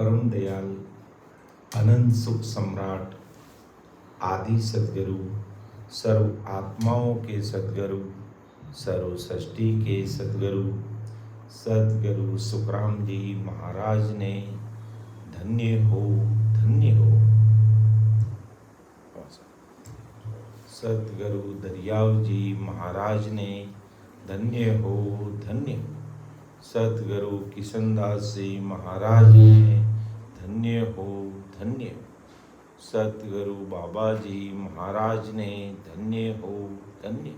परम दयाल अनंत सुख सम्राट आदि सद्गुरु सर्व आत्माओं के सद्गुरु सर्व सृष्टि के सद्गुरु सद्गुरु सुखराम जी महाराज ने धन्य हो धन्य हो। सद्गुरु दरियाव जी महाराज ने धन्य हो धन्य हो। सद्गुरु किशनदास जी महाराज ने धन्य हो धन्य हो। सद्गुरु बाबा जी महाराज ने धन्य हो धन्य हो।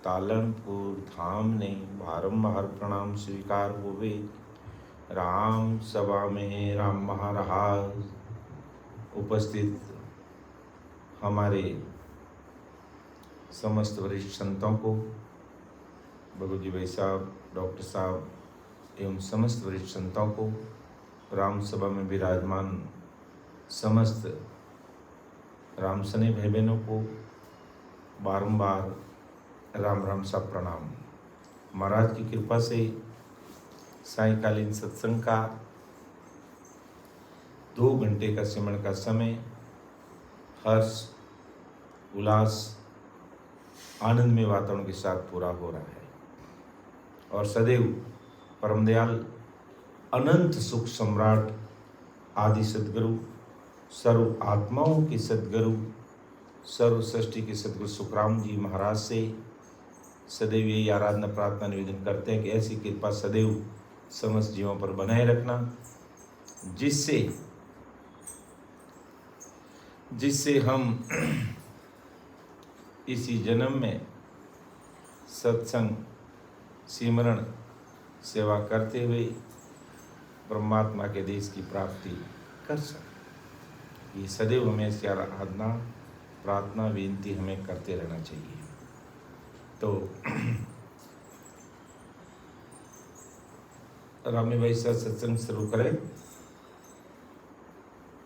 तालनपुर धाम ने बारंबार प्रणाम स्वीकार हुए। राम सभा में राम महाराज उपस्थित हमारे समस्त वरिष्ठ संतों को, बगु जी भाई साहब, डॉक्टर साहब एवं समस्त वरिष्ठ संतों को, राम सभा में विराजमान समस्त राम सने भाई बहनों को बारंबार राम राम सा प्रणाम। महाराज की कृपा से सायंकालीन सत्संग का 2 घंटे का सिमरन का समय हर्ष उल्लास आनंदमय वातावरण के साथ पूरा हो रहा है और सदैव परम दयाल अनंत सुख सम्राट आदि सद्गुरु सर्व आत्माओं के सद्गुरु सर्व सृष्टि के सद्गुरु सुखराम जी महाराज से सदैव यही आराधना प्रार्थना निवेदन करते हैं कि ऐसी कृपा सदैव समस्त जीवों पर बनाए रखना, जिससे हम इसी जन्म में सत्संग सिमरण सेवा करते हुए परमात्मा के देश की प्राप्ति कर सकें। ये सदैव हमें ऐसी आराधना प्रार्थना विनती हमें करते रहना चाहिए। तो रामी भाई सर सत्संग शुरू करें।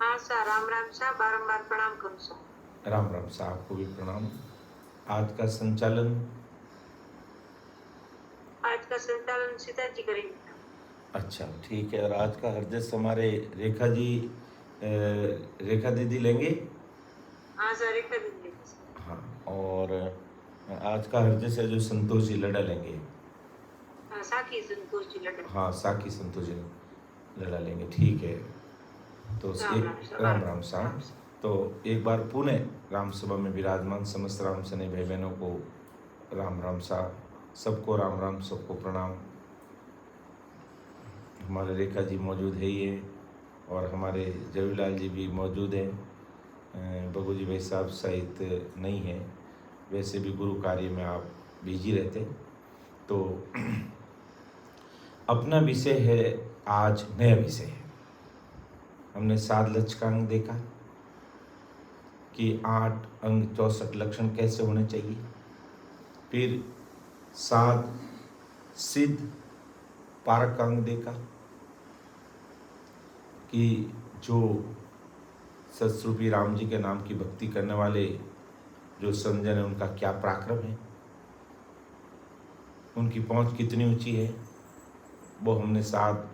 हाँ सर, राम राम साहब, बारंबार प्रणाम करूँ सर। राम राम साहब को भी प्रणाम। आज का संचालन सीता जी करेंगे। अच्छा ठीक है। और आज का हरजस हमारे रेखा दीदी लेंगे। हाँ सर, रेखा दीदी लेंगे। हाँ, और आज का हरजस है जो संतोष जी लड़ा लेंगे। हाँ, साखी संतोष जी लड़ा। हाँ, साखी संतोष जी लड़ा लेंगे। ठीक है। तो राम राम साहब। तो एक बार पुणे राम सभा में विराजमान समस्त राम सने भाई बहनों को राम राम साहब, सबको राम राम, सबको प्रणाम। हमारे रेखा जी मौजूद है ही है और हमारे जवीलाल जी भी मौजूद हैं। बगू जी भाई साहब सहित नहीं है, वैसे भी गुरु कार्य में आप बिजी रहते। तो अपना विषय है आज, नया विषय है। हमने 7 लक्षणांक देखा कि 8 अंग 64 लक्षण कैसे होने चाहिए। फिर 7 सिद्ध पारक का अंग देखा कि जो सतस्वरूपी राम जी के नाम की भक्ति करने वाले जो संजन है उनका क्या पराक्रम है, उनकी पहुंच कितनी ऊंची है, वो हमने 7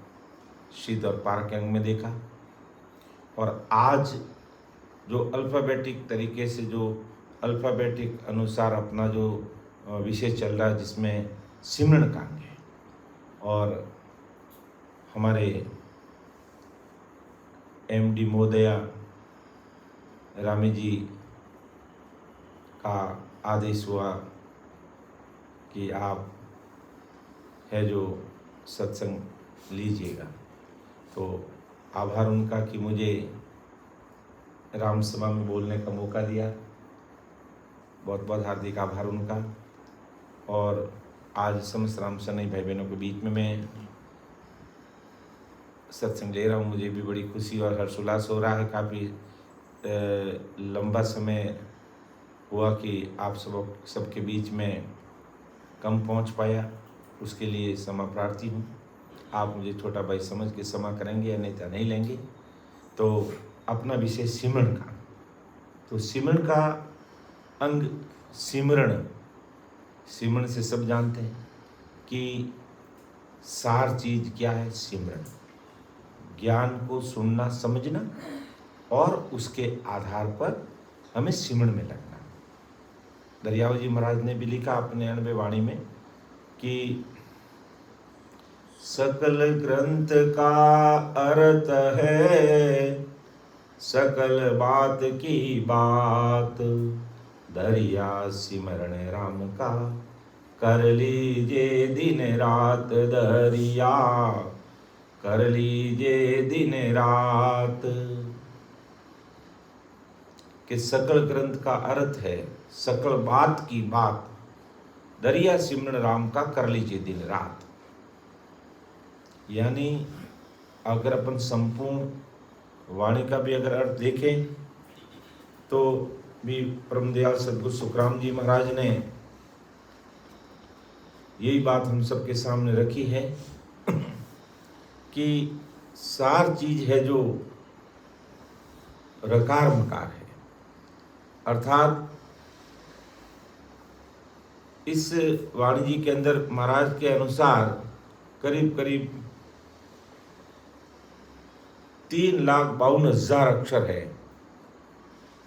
सिद्ध और पारक अंग में देखा। और आज जो अल्फ़ाबेटिक तरीके से, जो अल्फ़ाबेटिक अनुसार अपना जो विषय चल रहा है जिसमें सिमरन का अंग है, और हमारे MD महोदया रामी जी का आदेश हुआ कि आप है जो सत्संग लीजिएगा। तो आभार उनका कि मुझे राम सभा में बोलने का मौका दिया। बहुत बहुत हार्दिक आभार उनका। और आज समस्त राम सने भाई बहनों के बीच में मैं सत्संग ले रहा हूँ। मुझे भी बड़ी खुशी और हर्षोल्लास हो रहा है। काफ़ी लंबा समय हुआ कि आप सबके बीच में कम पहुँच पाया, उसके लिए क्षमा प्रार्थी हूँ। आप मुझे छोटा भाई समझ के क्षमा करेंगे या नहीं तो नहीं लेंगे। तो अपना विषय सिमरन का, तो सिमरन का अंग सिमरन, सिमरन से सब जानते हैं कि सार चीज क्या है, सिमरन। ज्ञान को सुनना समझना और उसके आधार पर हमें सिमरन में लगना। दरियाव जी महाराज ने भी लिखा अपने 99 वाणी में कि सकल ग्रंथ का अर्थ है सकल बात की बात, दरिया सिमरण राम का कर लीजिए दिन रात, दरिया कर लीजिए दिन रात। कि सकल ग्रंथ का अर्थ है सकल बात की बात, दरिया सिमरन राम का कर लीजिए दिन रात। यानी अगर अपन संपूर्ण वाणी का भी अगर अर्थ देखें तो भी परमदयाल सद्गुरु सुखराम जी महाराज ने यही बात हम सबके सामने रखी है कि सार चीज है जो रकार मकार है, अर्थात इस वाणी जी के अंदर महाराज के अनुसार करीब करीब 3,52,000 अक्षर है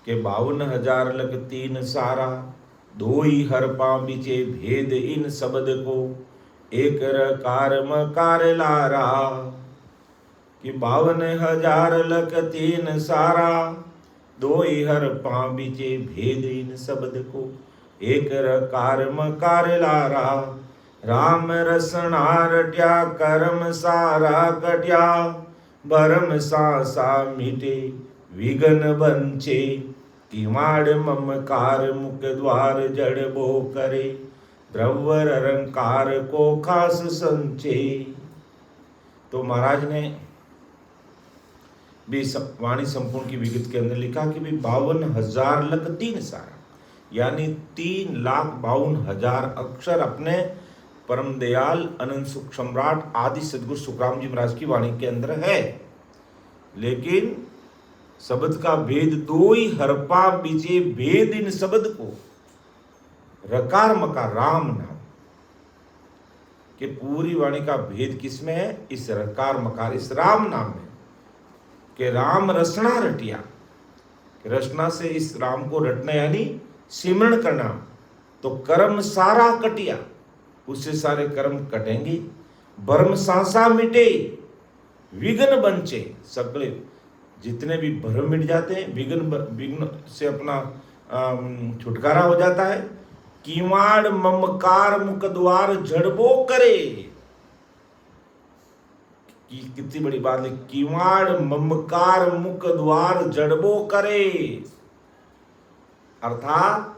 कि 52,000 लग 3 सारा, दो ही हर बिचे भेद इन शब्द को, एक रकार मकार लारा। कि 52,000 लग 3 सारा, दो ही हर बिचे भेद इन शब्द को, एक रकार मकार लारा। राम रसना रट्या कर्म सारा कट्या, भरम सा मिटे विघन बंचे, किमाड़ ममकार मुख द्वार जड़ बो करे, द्रव्य रंकार को खास संचे। तो महाराज ने भी वाणी संपूर्ण की विगत के अंदर लिखा कि भी 52,000 लग 3 सारा, यानी 3,52,000 अक्षर अपने परम दयाल अनंत सुख सम्राट आदि सदगुरु सुखराम जी महाराज की वाणी के अंदर है। लेकिन शब्द का भेद दो ही हरपा बीजे भेद इन शब्द को, रकार मकार राम नाम के पूरी वाणी का भेद किसमें है? इस रकार मकार इस राम नाम में। कि राम रसना रटिया, रचना से इस राम को रटना यानी सिमरण करना, तो कर्म सारा कटिया, उससे सारे कर्म कटेंगे, भ्रम सांसा मिटे विघ्न बंचे, सगले जितने भी भ्रम मिट जाते हैं, विघ्न से अपना छुटकारा हो जाता है। किवाड़ ममकार मुख द्वार झड़बो करे, कितनी बड़ी बात है, किवाड़ ममकार मुख द्वार जड़बो करे। अर्थात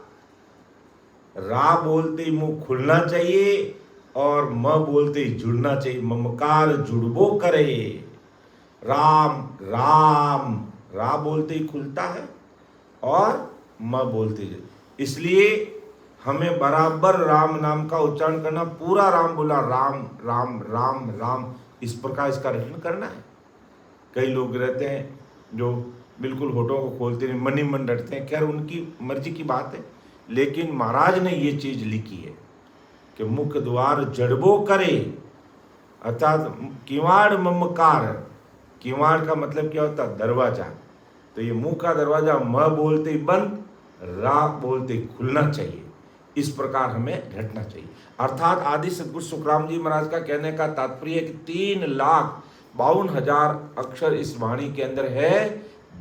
रा बोलते ही मुंह खुलना चाहिए और म बोलते ही जुड़ना चाहिए, ममकार जुड़बो करे। राम राम रा बोलते ही खुलता है और म बोलते ही, इसलिए हमें बराबर राम नाम का उच्चारण करना, पूरा राम बोला राम राम राम राम, इस प्रकार इसका रटन करना है। कई लोग रहते हैं जो बिल्कुल होठों को खोलते नहीं, मन ही मन रटते हैं, खैर उनकी मर्जी की बात है, लेकिन महाराज ने ये चीज लिखी है कि मुख द्वार जड़बो करे, अर्थात किवाड़ ममकार, किवाड़ का मतलब क्या होता है? दरवाजा। तो ये मुंह का दरवाजा म बोलते ही बंद, रा बोलते ही खुलना चाहिए, इस प्रकार हमें रटना चाहिए। अर्थात आदि सदगुरु सुखराम जी महाराज का कहने का तात्पर्य है कि 3,52,000 अक्षर इस वाणी के अंदर है,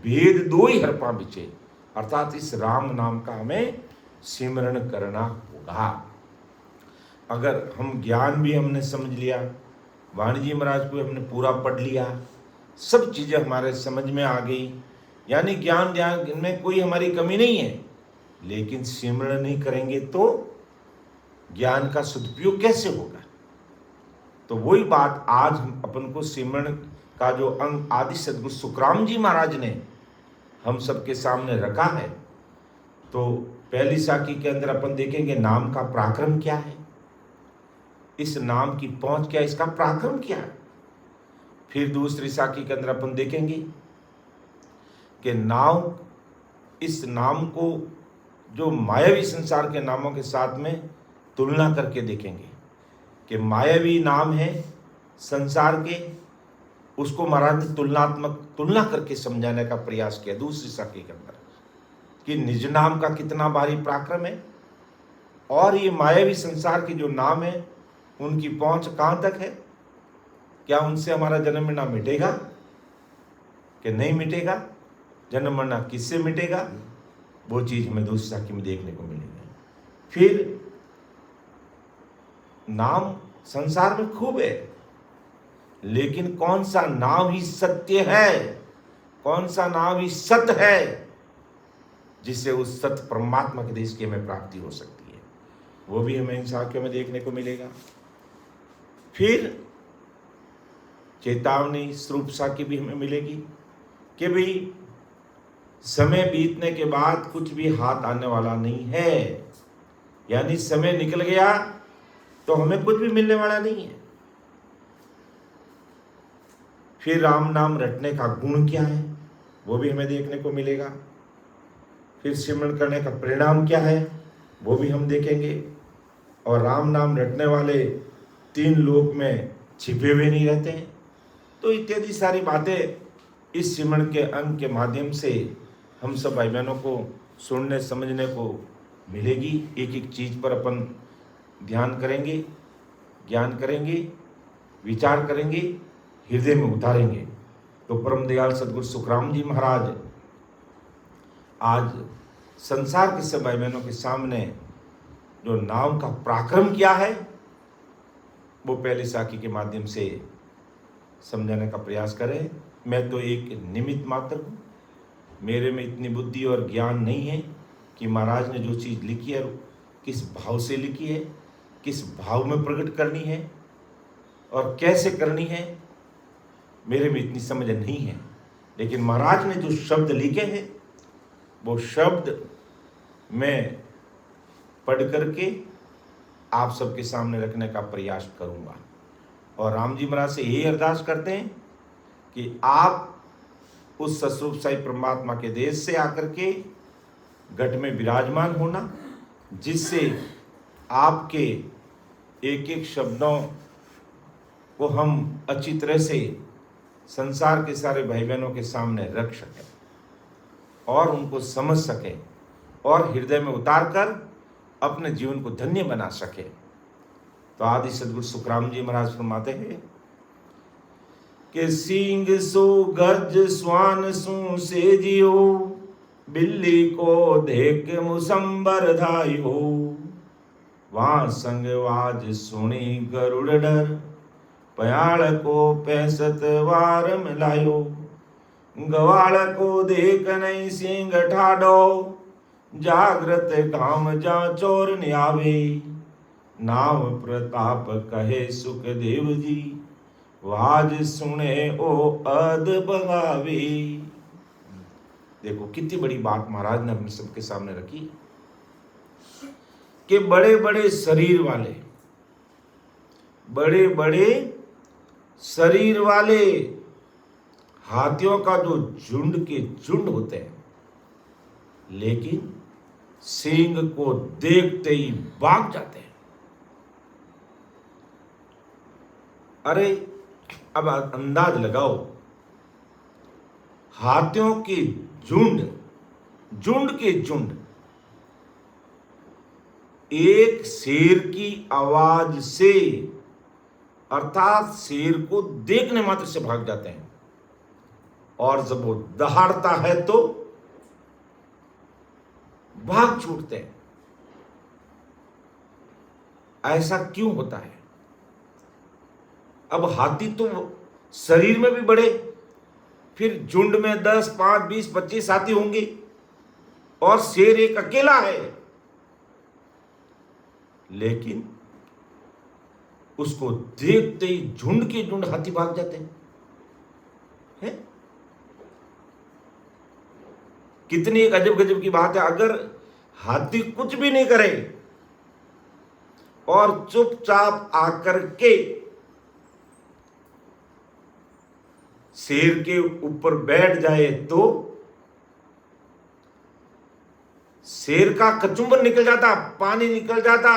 भेद दो ही हरपा बिचे, अर्थात इस राम नाम का हमें सिमरण करना होगा। अगर हम ज्ञान भी हमने समझ लिया, वाणी जी महाराज को हमने पूरा पढ़ लिया, सब चीजें हमारे समझ में आ गई, यानी ज्ञान में कोई हमारी कमी नहीं है, लेकिन सिमरण नहीं करेंगे तो ज्ञान का सदुपयोग कैसे होगा? तो वही बात आज हम अपन को सिमरण का जो अंग आदि सदगुरु सुखराम जी महाराज ने हम सबके सामने रखा है। तो पहली साखी के अंदर अपन देखेंगे नाम का पराक्रम क्या है, इस नाम की पहुंच क्या है, इसका पराक्रम क्या है। फिर दूसरी साखी के अंदर अपन देखेंगे कि नाम, इस नाम को जो मायावी संसार के नामों के साथ में तुलना करके देखेंगे कि मायावी नाम है संसार के, उसको महाराज ने तुलना करके समझाने का प्रयास किया दूसरी साखी के अंदर कि निज नाम का कितना भारी पराक्रम है और ये मायावी संसार के जो नाम है उनकी पहुंच कहां तक है। क्या उनसे हमारा जन्म मरना मिटेगा कि नहीं मिटेगा? जन्म मरना किससे मिटेगा? वो चीज हमें दूसरी साखी में देखने को मिलेगी। फिर नाम संसार में खूब है, लेकिन कौन सा नाम ही सत्य है, कौन सा नाम ही सत्य है जिससे उस सत्य परमात्मा के देश की हमें प्राप्ति हो सकती है, वो भी हमें इन साखियों में देखने को मिलेगा। फिर चेतावनी स्वरूप साखी भी हमें मिलेगी कि भाई समय बीतने के बाद कुछ भी हाथ आने वाला नहीं है, यानी समय निकल गया तो हमें कुछ भी मिलने वाला नहीं है। फिर राम नाम रटने का गुण क्या है वो भी हमें देखने को मिलेगा। फिर सिमरण करने का परिणाम क्या है वो भी हम देखेंगे। और राम नाम रटने वाले 3 लोक में छिपे हुए नहीं रहते हैं। तो इत्यादि सारी बातें इस सिमरण के अंग के माध्यम से हम सब भाई बहनों को सुनने समझने को मिलेगी। एक एक चीज पर अपन ध्यान करेंगे, ज्ञान करेंगे, विचार करेंगे, हृदय में उतारेंगे। तो परम दयाल सदगुरु सुखराम जी महाराज आज संसार के सब भाई बहनों के सामने जो नाम का पराक्रम क्या है वो पहली साखी के माध्यम से समझाने का प्रयास करें। मैं तो एक निमित्त मात्र हूँ, मेरे में इतनी बुद्धि और ज्ञान नहीं है कि महाराज ने जो चीज़ लिखी है किस भाव से लिखी है, किस भाव में प्रकट करनी है और कैसे करनी है, मेरे में इतनी समझ नहीं है। लेकिन महाराज ने जो शब्द लिखे हैं वो शब्द मैं पढ़ करके आप सबके सामने रखने का प्रयास करूंगा। और राम जी महाराज से यही अरदास करते हैं कि आप उस सस्वरूप साई परमात्मा के देश से आकर के घट में विराजमान होना, जिससे आपके एक एक शब्दों को हम अच्छी तरह से संसार के सारे भाई बहनों के सामने रख सकें और उनको समझ सकें और हृदय में उतार कर अपने जीवन को धन्य बना सके। तो आदि सदगुरु सुखराम जी महाराज फरमाते हैं कि सींग सो गर्ज स्वान सू से जियो, बिल्ली को देख मुसंबर धायो, वहां संगवाज सुनी गरुड़ डर, पयाल को 65 वार मिलायो, गवाड़ को देख नहीं सिंह ठाडो, जागृत काम जा चोर न्यावे, नाम प्रताप कहे सुखदेव जी, वाज सुने ओ अद बगावे। देखो कितनी बड़ी बात महाराज ने अपने सबके सामने रखी कि बड़े बड़े शरीर वाले हाथियों का जो झुंड के झुंड होते हैं, लेकिन सींग को देखते ही भाग जाते हैं। अरे अब अंदाज लगाओ, हाथियों के झुंड के झुंड एक शेर की आवाज से, अर्थात शेर को देखने मात्र से भाग जाते हैं, और जब वो दहाड़ता है तो भाग छूटते हैं। ऐसा क्यों होता है? अब हाथी तो शरीर में भी बड़े, फिर झुंड में 10, 5, 20, 25 हाथी होंगे और शेर एक अकेला है, लेकिन उसको देखते ही झुंड के झुंड हाथी भाग जाते हैं। कितनी एक अजब गजब की बात है। अगर हाथी कुछ भी नहीं करे और चुपचाप आकर के शेर के ऊपर बैठ जाए तो शेर का कचुंबर निकल जाता, पानी निकल जाता,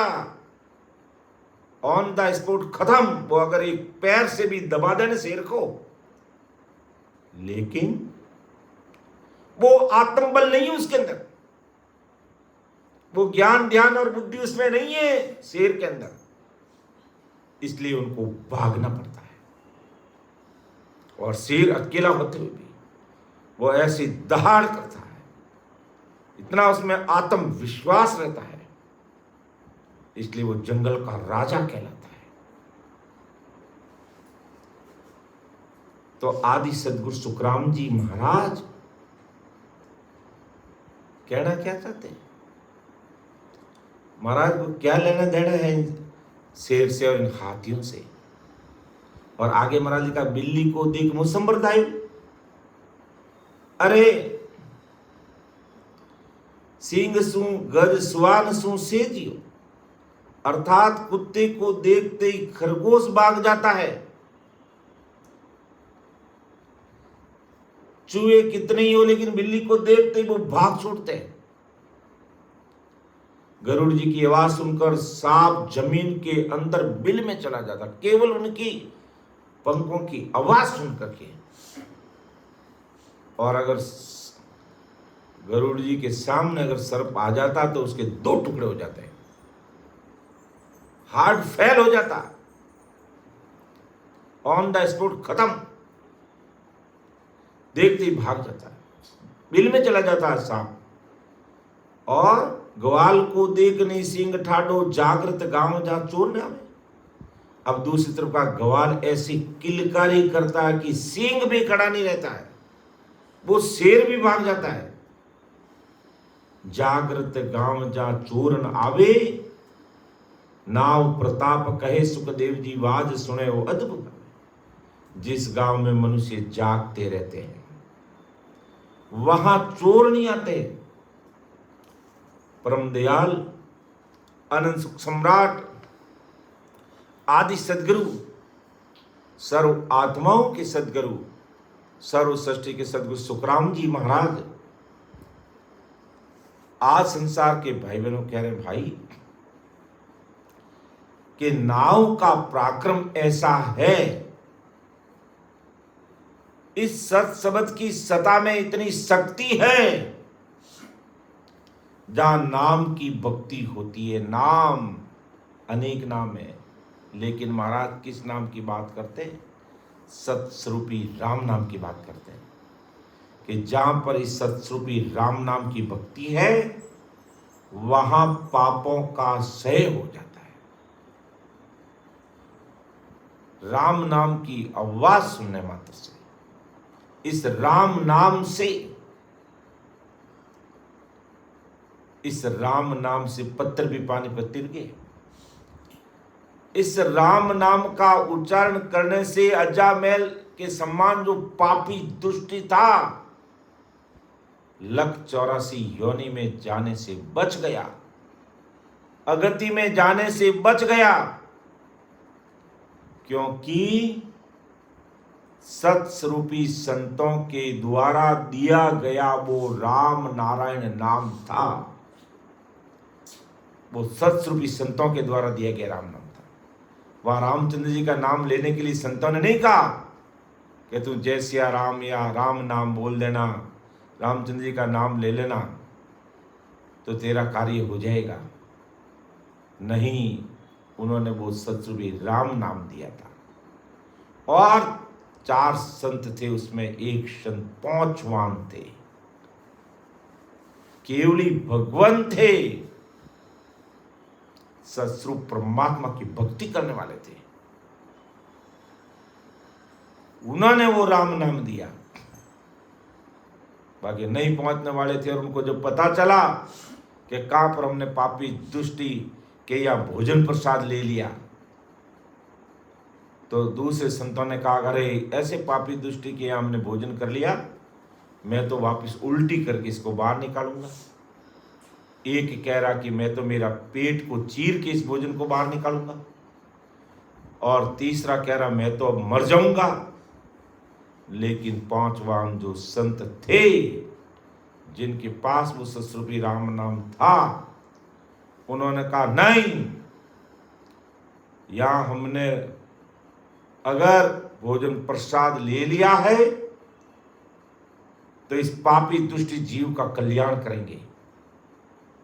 ऑन द स्पॉट खत्म। वो अगर एक पैर से भी दबा देने शेर को लेकिन वो आत्मबल नहीं है उसके अंदर, वो ज्ञान ध्यान और बुद्धि उसमें नहीं है शेर के अंदर, इसलिए उनको भागना पड़ता है। और शेर अकेला होते हुए भी वो ऐसी दहाड़ करता है, इतना उसमें आत्मविश्वास रहता है, इसलिए वो जंगल का राजा कहलाता है। तो आदि सदगुरु सुखराम जी महाराज कहना क्या चाहते हैं? महाराज को क्या लेना देना है इन शेर से और इन हाथियों से? और आगे महाराज जी का बिल्ली को देख मुसंबरदायु, अरे सिंह सू गज सुवान सू से जियो, अर्थात कुत्ते को देखते ही खरगोश भाग जाता है, चूहे कितने ही हो लेकिन बिल्ली को देखते ही वो भाग छूटते हैं। गरुड़ जी की आवाज सुनकर सांप जमीन के अंदर बिल में चला जाता, केवल उनकी पंखों की आवाज सुनकर के। और अगर गरुड़ जी के सामने अगर सर्प आ जाता तो उसके 2 टुकड़े हो जाते हैं, हार्ट फेल हो जाता, ऑन द स्पॉट खत्म, देखते ही भाग जाता है, बिल में चला जाता है सांप। और ग्वाल को देख नहीं सिंह ठाडो, जागृत गांव जा चोर न आवे। अब दूसरी तरफ का ग्वाल ऐसी किलकारी करता है कि सिंह भी खड़ा नहीं रहता है, वो शेर भी भाग जाता है। जागृत गांव जा चोर न आवे, नाव प्रताप कहे सुखदेव जी वाज सुने वो अद्भुत। जिस गांव में मनुष्य जागते रहते हैं वहां चोर नहीं आते। परम दयाल अनंत सुख सम्राट आदि सदगुरु, सर्व आत्माओं के सदगुरु, सर्व सृष्टि के सदगुरु सुखराम जी महाराज आज संसार के भाई बहनों कह रहे भाई कि नाव का पराक्रम ऐसा है, इस सत शब्द की सता में इतनी शक्ति है, जहां नाम की भक्ति होती है। नाम अनेक नाम है, लेकिन महाराज किस नाम की बात करते हैं? सतस्वरूपी राम नाम की बात करते हैं कि जहां पर इस सतस्वरूपी राम नाम की भक्ति है वहां पापों का क्षय हो जाता है। राम नाम की आवाज सुनने मात्र से, इस राम नाम से, इस राम नाम से पत्थर भी पानी पर तिर गए। इस राम नाम का उच्चारण करने से अजामेल के सम्मान जो पापी दुष्टी था, 184 योनि में जाने से बच गया, अगति में जाने से बच गया, क्योंकि सत्स्वरूपी संतों के द्वारा दिया गया वो राम नारायण नाम था। वो सत्स्वरूपी संतों के द्वारा दिया गया राम नाम था। वहां रामचंद्र जी का नाम लेने के लिए संतों ने नहीं कहा कि तू जय सिया राम या राम नाम बोल देना, रामचंद्र जी का नाम ले लेना तो तेरा कार्य हो जाएगा। नहीं, उन्होंने वो सत्स्वरूपी राम नाम दिया था। और 4 संत थे, उसमें एक संत पांचवान थे, केवली भगवान थे, सत्स्वरूप परमात्मा की भक्ति करने वाले थे। उन्होंने वो राम नाम दिया। बाकी नहीं पहुंचने वाले थे और उनको जब पता चला कि कहां पर हमने पापी दुष्टी के या भोजन प्रसाद ले लिया, तो दूसरे संतों ने कहा अरे ऐसे पापी दुष्टी के यहाँ हमने भोजन कर लिया, मैं तो वापस उल्टी करके इसको बाहर निकालूंगा। एक कह रहा कि मैं तो मेरा पेट को चीर के इस भोजन को बाहर निकालूंगा, और तीसरा कह रहा मैं तो अब मर जाऊंगा। लेकिन पांचवान जो संत थे, जिनके पास वो सत्स्वरूपी राम नाम था, उन्होंने कहा नहीं, यहां हमने अगर भोजन प्रसाद ले लिया है तो इस पापी दुष्ट जीव का कल्याण करेंगे,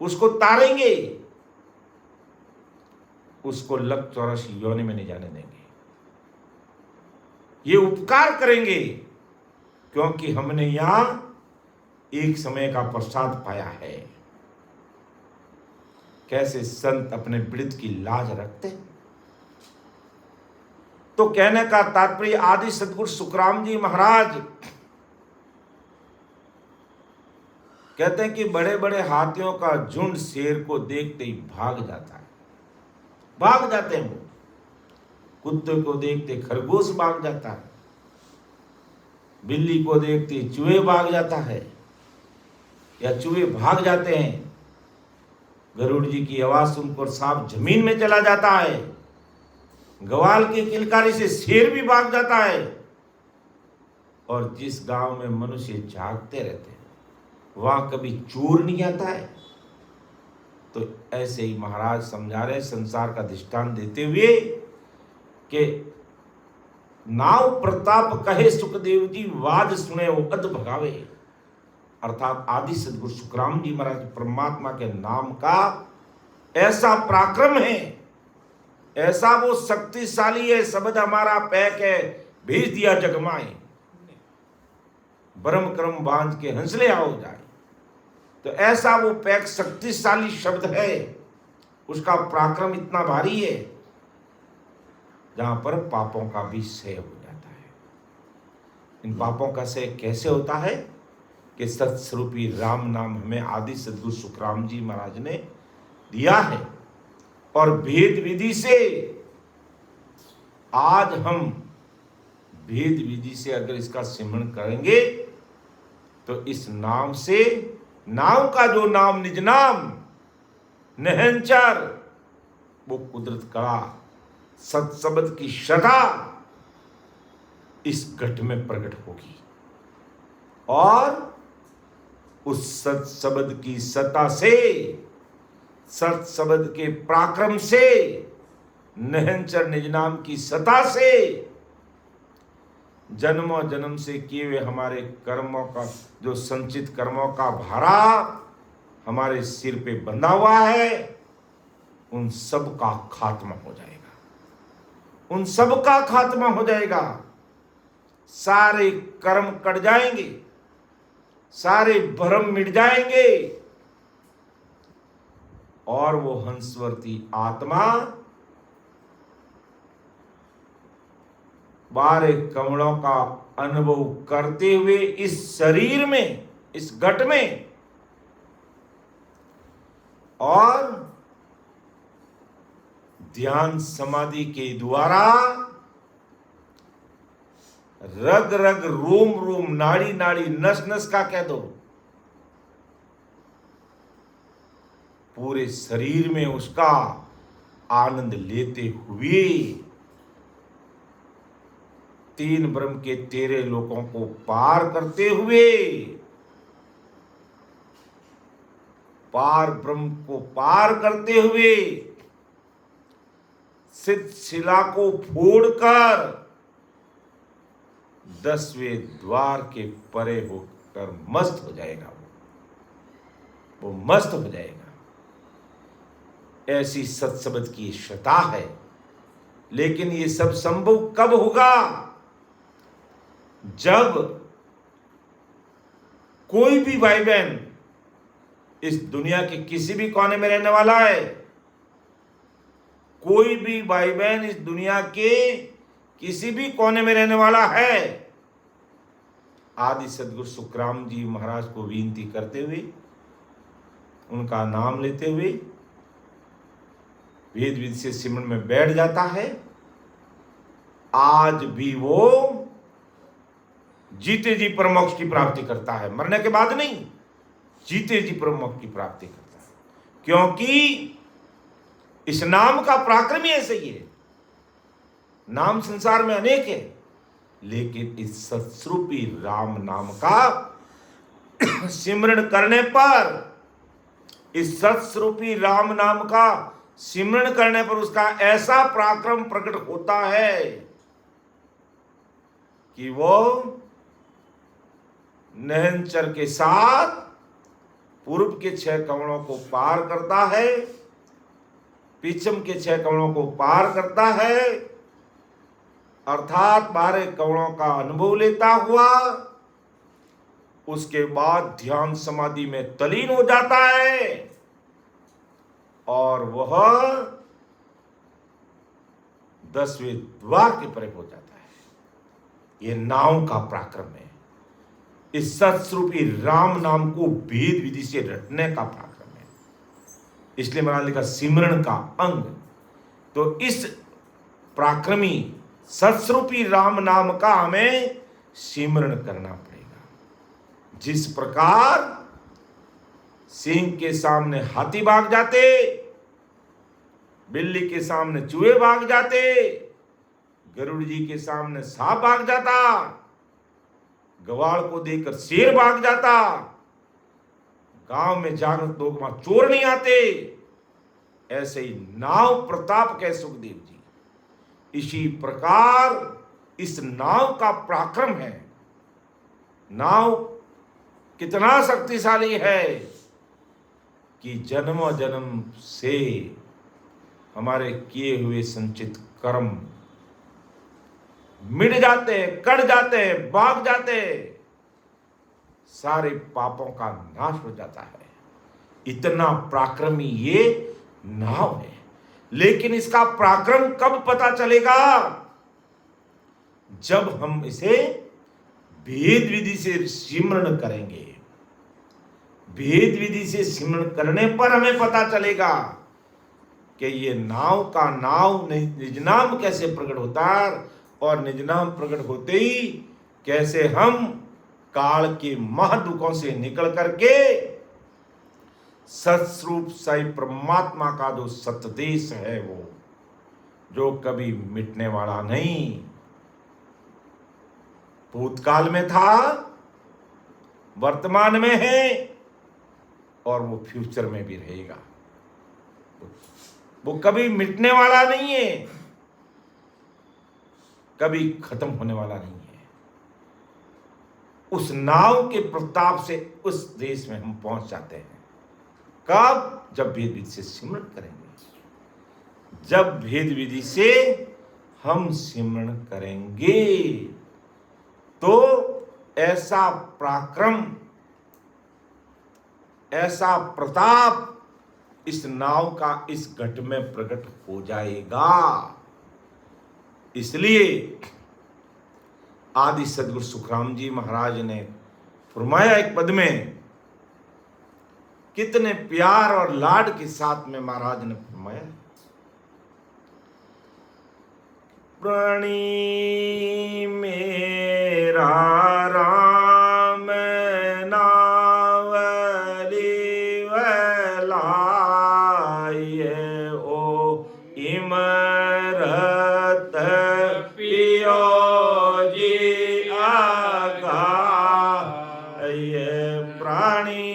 उसको तारेंगे, उसको लक चौरासी योनि में नहीं जाने देंगे। ये उपकार करेंगे क्योंकि हमने यहां एक समय का प्रसाद पाया है। कैसे संत अपने पीड़ित की लाज रखते। तो कहने का तात्पर्य आदि सदगुरु सुखराम जी महाराज कहते हैं कि बड़े बड़े हाथियों का झुंड शेर को देखते ही भाग जाता है, भाग जाते हैं वो। कुत्ते को देखते खरगोश भाग जाता है, बिल्ली को देखते चूहे भाग जाता है, या चूहे भाग जाते हैं। गरुड़ जी की आवाज सुनकर सांप जमीन में चला जाता है, ग्वाल की किलकारी से शेर भी भाग जाता है। और जिस गांव में मनुष्य जागते रहते हैं वहां कभी चोर नहीं आता है। तो ऐसे ही महाराज समझा रहे संसार का दृष्टांत देते हुए कि नाव प्रताप कहे सुखदेव जी, वाद सुने वो अध भगावे। अर्थात आदि सदगुरु सुखराम जी महाराज परमात्मा के नाम का ऐसा पराक्रम है, ऐसा वो शक्तिशाली है। शब्द हमारा पैक है, भेज दिया जगमाए, ब्रह्म क्रम बांध के हंसले आओ जाए। तो ऐसा वो पैक शक्तिशाली शब्द है, उसका पराक्रम इतना भारी है जहां पर पापों का भी क्षय हो जाता है। इन पापों का क्षय कैसे होता है कि सत्स्वरूपी राम नाम हमें आदि सदगुरु सुखराम जी महाराज ने दिया है। और भेद विधि से आज हम भेद विधि से अगर इसका सिमरन करेंगे तो इस नाम से, नाम का जो नाम निज नाम निहंचर, वो कुदरत कला सत्शब्द की सदा इस घट में प्रकट होगी। और उस सत्शब्द की सत्ता से, सत्शब्द के पराक्रम से, निहंचर निज नाम की सत्ता से जन्मों जन्म से किए हुए हमारे कर्मों का, जो संचित कर्मों का भारा हमारे सिर पे बंधा हुआ है, उन सब का खात्मा हो जाएगा, उन सब का खात्मा हो जाएगा। सारे कर्म कट जाएंगे, सारे भ्रम मिट जाएंगे और वो हंसवर्ती आत्मा 12 कमलों का अनुभव करते हुए इस शरीर में, इस घट में, और ध्यान समाधि के द्वारा रग रग, रोम रोम, नाड़ी नाड़ी, नस नस का कह दो, पूरे शरीर में उसका आनंद लेते हुए 3 ब्रह्म के 13 लोकों को पार करते हुए, पार ब्रह्म को पार करते हुए, सिद्ध शिला को फोड़कर 10वें द्वार के परे होकर मस्त हो जाएगा। वो मस्त हो जाएगा। ऐसी सत्शब्द की शता है। लेकिन ये सब संभव कब होगा? जब कोई भी भाई बहन इस दुनिया के किसी भी कोने में रहने वाला है, कोई भी भाई बहन इस दुनिया के किसी भी कोने में रहने वाला है, आदि सदगुरु सुखराम जी महाराज को विनती करते हुए, उनका नाम लेते हुए वेद विधि से सिमरन में बैठ जाता है, आज भी वो जीते जी परम मोक्ष की प्राप्ति करता है। मरने के बाद नहीं, जीते जी परम मोक्ष की प्राप्ति करता है। क्योंकि इस नाम का पराक्रम ही ऐसे ही है। नाम संसार में अनेक है, लेकिन इस सत्स्वरूपी राम नाम का सिमरन करने पर, इस सत्स्वरूपी राम नाम का सिमरन करने पर उसका ऐसा पराक्रम प्रकट होता है कि वो नहनचर के साथ पूर्व के 6 कमलों को पार करता है, पीछम के 6 कमलों को पार करता है, अर्थात 12 कमलों का अनुभव लेता हुआ उसके बाद ध्यान समाधि में तलीन हो जाता है और वह 10वें द्वार के परे हो जाता है। यह नाव का पराक्रम है। इस सत्स्वरूपी राम नाम को भेद विधि से रटने का पराक्रम है। इसलिए मैंने लिखा सिमरण का अंग। तो इस पराक्रमी सत्स्वरूपी राम नाम का हमें सिमरण करना पड़ेगा। जिस प्रकार सिंह के सामने हाथी भाग जाते, बिल्ली के सामने चूहे भाग जाते, गरुड़ जी के सामने सांप भाग जाता, गवार को देखकर शेर भाग जाता, गांव में जागृत लोग वहां चोर नहीं आते, ऐसे ही नाव प्रताप कह सुखदेव जी। इसी प्रकार इस नाव का पराक्रम है। नाव कितना शक्तिशाली है कि जन्म जन्म से हमारे किए हुए संचित कर्म मिट जाते, कट जाते, भाग जाते, सारे पापों का नाश हो जाता है। इतना पराक्रमी ये नाव है। लेकिन इसका पराक्रम कब पता चलेगा? जब हम इसे भेद विधि से सिमरण करेंगे। भेद विधि से सिमरण करने पर हमें पता चलेगा कि ये नाव का नाव निज नाम कैसे प्रकट होता है और निज नाम प्रकट होते ही कैसे हम काल के महादुखों से निकल करके सत्स्वरूप साई परमात्मा का जो सतदेश है, वो जो कभी मिटने वाला नहीं, भूतकाल में था, वर्तमान में है और वो फ्यूचर में भी रहेगा। वो कभी मिटने वाला नहीं है, कभी खत्म होने वाला नहीं है। उस नाव के प्रताप से उस देश में हम पहुंच जाते हैं। कब? जब भेद विधि से सिमरण करेंगे। जब भेद विधि से हम सिमरण करेंगे तो ऐसा पराक्रम, ऐसा प्रताप इस नाव का इस घट में प्रकट हो जाएगा। इसलिए आदि सदगुरु सुखराम जी महाराज ने फरमाया एक पद में, कितने प्यार और लाड के साथ में महाराज ने फरमाया, प्राणी मेरा राम नावली वलाये ओ इमरत पियो जी आगा, ये प्राणी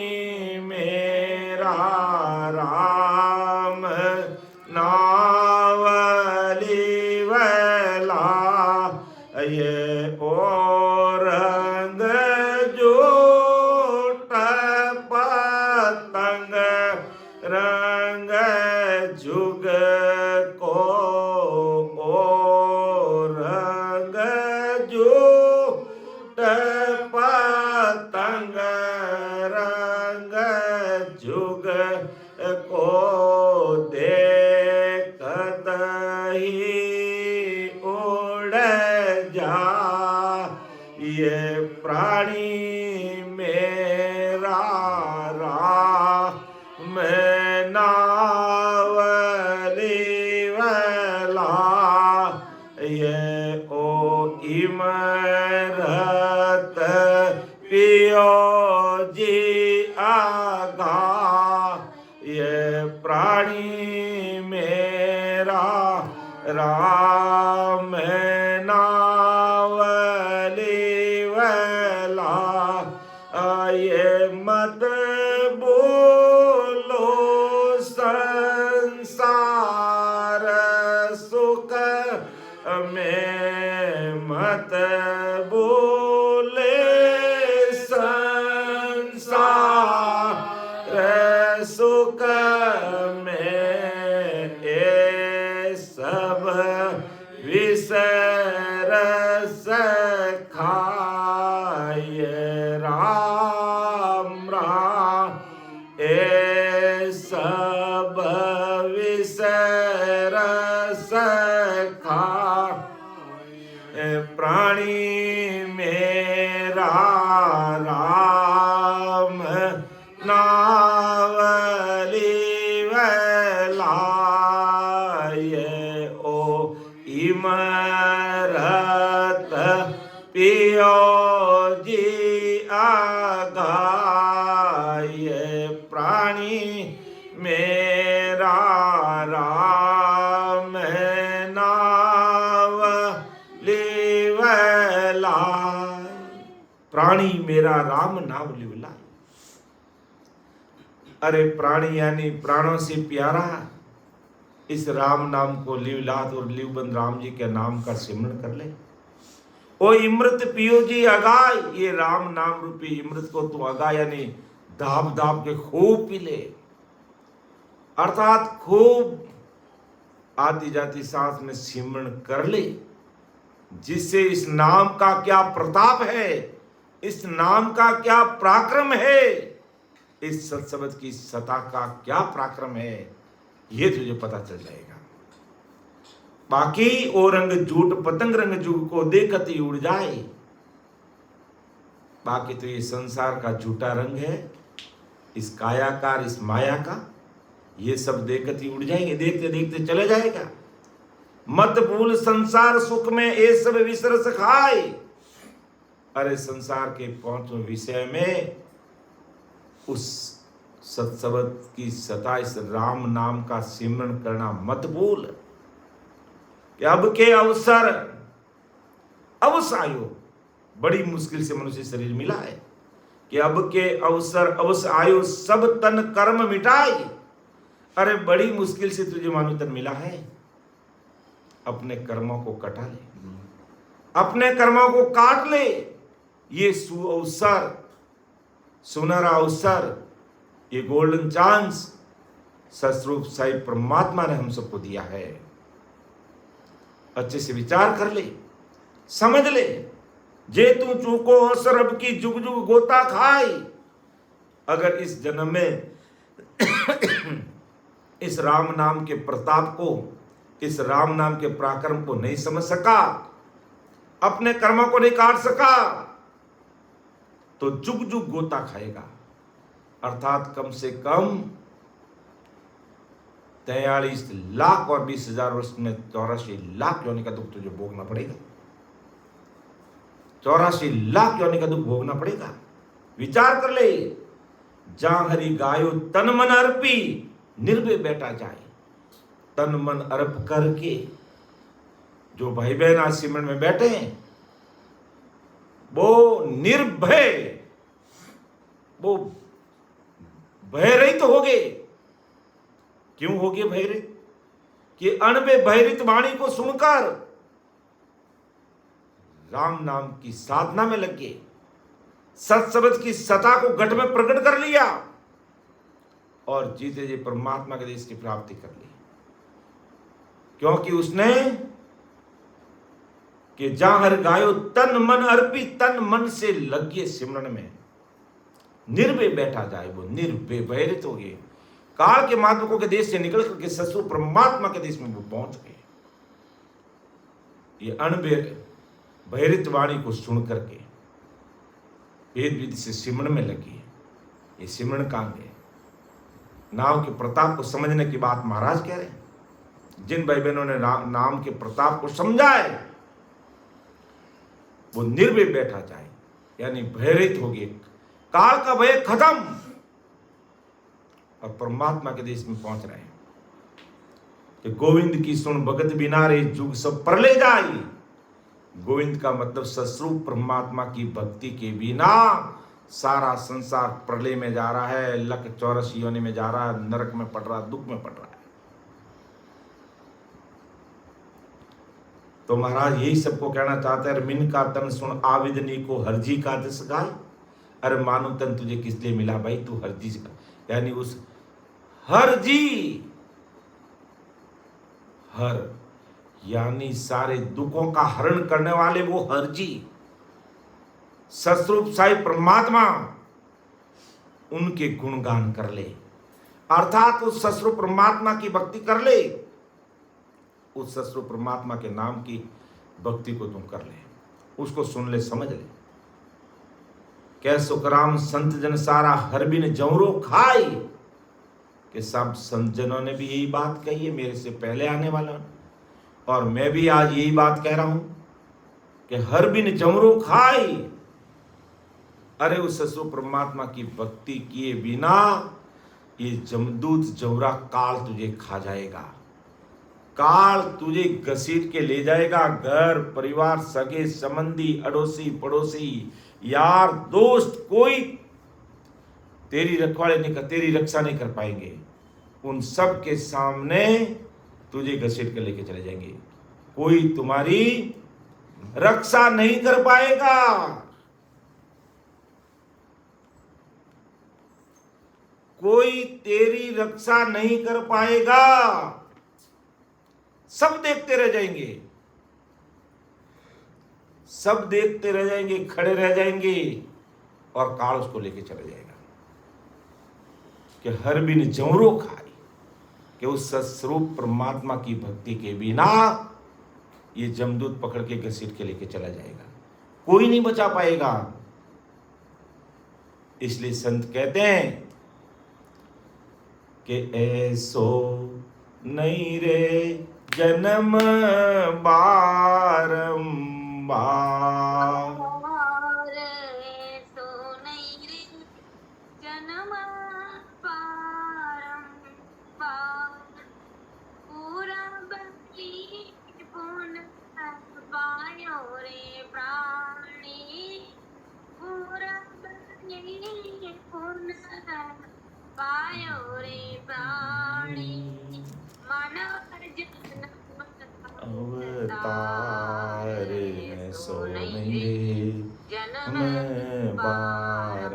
मेरा राम नावली वला ये और रंग जूट पतंग रंग जुग को और रंग जूट पतंग रंग जुग को देखत ही उड़ जा, ये प्राणी मेरा राम नावली वला ये ओ इमरत पियो जी आगा, ये प्राणी मेरा राम नावली वला, ये मत बोलो संसार सुख में, मत बोले संसार ओ इमरत पियो जी आगाय प्राणी मेरा राम नाव लिवलाय। प्राणी मेरा राम नाम लिवलाय। अरे प्राणी यानी प्राणों से प्यारा इस राम नाम को लिवलात और लिवबंद राम जी के नाम का सिमरण कर ले। ओ इमृत पियो जी अगाय, ये राम नाम रूपी इमृत को तू अगा यानी दाब दाब के खूब पी ले, अर्थात खूब आती जाती सांस में सिमरण कर ले, जिससे इस नाम का क्या प्रताप है, इस नाम का क्या पराक्रम है, इस सत्सबद की सता का क्या पराक्रम है, ये तुझे पता चल जाएगा। बाकी ओ रंग झूठ पतंग रंग जुग को देखत ही उड़ जाए। बाकी तो ये संसार का झूठा रंग है, इस कायाकार इस माया का, ये सब देखत ही उड़ जाएंगे, देखते देखते चले जाएगा। मत भूल संसार सुख में ये सब विसरस खाए। अरे संसार के पांचों विषय में उस सत्सबद की सता इस राम नाम का सिमरण करना मत भूल कि अब के अवसर अवश्य आयो। बड़ी मुश्किल से मनुष्य शरीर मिला है कि अब के अवसर अवश्य आयो सब तन कर्म मिटाई। अरे बड़ी मुश्किल से तुझे मानो तन मिला है, अपने कर्मों को कटा ले, अपने कर्मों को काट ले। ये सुअवसर सुनहरा अवसर, ये गोल्डन चांस सस्वरूप साई परमात्मा ने हम सबको दिया है। अच्छे से विचार कर ले, समझ ले। जे तू चूको अवसर अब की जुग जुग गोता खाई। अगर इस जन्म में इस राम नाम के प्रताप को, इस राम नाम के पराक्रम को नहीं समझ सका, अपने कर्मों को नहीं काट सका, तो जुग जुग गोता खाएगा। अर्थात कम से कम 43 लाख और 20,000 वर्ष में 84 लाख योनि का दुख तुझे भोगना पड़ेगा। 84 लाख योनि का दुख भोगना पड़ेगा। विचार कर ले, जहां हरि गायो तन मन अर्पी निर्भय बैठा जाए। तन मन अर्प करके जो भाई बहन आज सिमरन में बैठे हैं वो निर्भय, वो भय रहित हो गए। क्यों हो गए भय रहित? कि अणबे भयरित वाणी को सुनकर राम नाम की साधना में लग गए, सत्सबद की सता को घट में प्रकट कर लिया और जीते जी परमात्मा के देश की प्राप्ति कर ली। क्योंकि उसने कि जहां हर गायो तन मन अर्पी, तन मन से लग गए सिमरन में, निर्भय बैठा जाए। वो निर्भय भयरित हो गए, काल के मातृकों के देश से निकल करके ससुर परमात्मा के देश में वो पहुंच गए। ये अणबे भयरित वाणी को सुन करके वेद विधि से सिमरन में लगी। ये सिमरन कांग है। नाम के प्रताप को समझने की बात महाराज कह रहे हैं। जिन भाई बहनों ने नाम के प्रताप को समझा है वो निर्भय बैठा जाए, यानी भयरहित हो गए। काल का भय खत्म और परमात्मा के देश में पहुंच रहे हैं कि गोविंद की सुन भगत बिना रे जुग सब प्रलय जाई। गोविंद का मतलब सस्वरूप परमात्मा की भक्ति के बिना सारा संसार प्रलय में जा रहा है, लक 84 योनि में जा रहा है, नरक में पड़ रहा है, दुख में पड़ रहा है। तो महाराज यही सबको कहना चाहते हैं, मिन का तन सुन आविदनी को हरजी का दस गाय। अरे मानो तन तुझे किस लिए मिला भाई? तू हरजी का, यानी उस हरजी, हर यानी सारे दुखों का हरण करने वाले वो हरजी सस्वरूप साई परमात्मा, उनके गुणगान कर ले। अर्थात उस सस्वरूप परमात्मा की भक्ति कर ले, उस सस्वरूप परमात्मा के नाम की भक्ति को तुम कर ले, उसको सुन ले, समझ ले। कै सुखराम संत जन सारा हर बिन जौरो खाई। कि सब संत जनों ने भी यही बात कही है, मेरे से पहले आने वालों ने। और मैं भी आज यही बात कह रहा हूं कि हर बिन जमरू खाई, अरे उस ससुर परमात्मा की भक्ति किए बिना ये जमदूत जमरा काल तुझे खा जाएगा। काल तुझे घसीट के ले जाएगा। घर परिवार, सगे संबंधी, अड़ोसी पड़ोसी, यार दोस्त, कोई तेरी रखवाले नहीं कर, तेरी रक्षा नहीं कर पाएंगे। उन सब के सामने तुझे घसीट कर लेके चले जाएंगे। कोई तुम्हारी रक्षा नहीं कर पाएगा। कोई तेरी रक्षा नहीं कर पाएगा। सब देखते रह जाएंगे, सब देखते रह जाएंगे, खड़े रह जाएंगे और काल उसको लेके चले जाएगा कि हर बिन जमरो खाई, कि उस सस्वरूप परमात्मा की भक्ति के बिना ये जमदूत पकड़ के घसीट के लेके चला जाएगा। कोई नहीं बचा पाएगा। इसलिए संत कहते हैं कि ऐसो नहीं रे जन्म बारंबार, अवतार ऐसो नहीं रे जन्म बारंबार,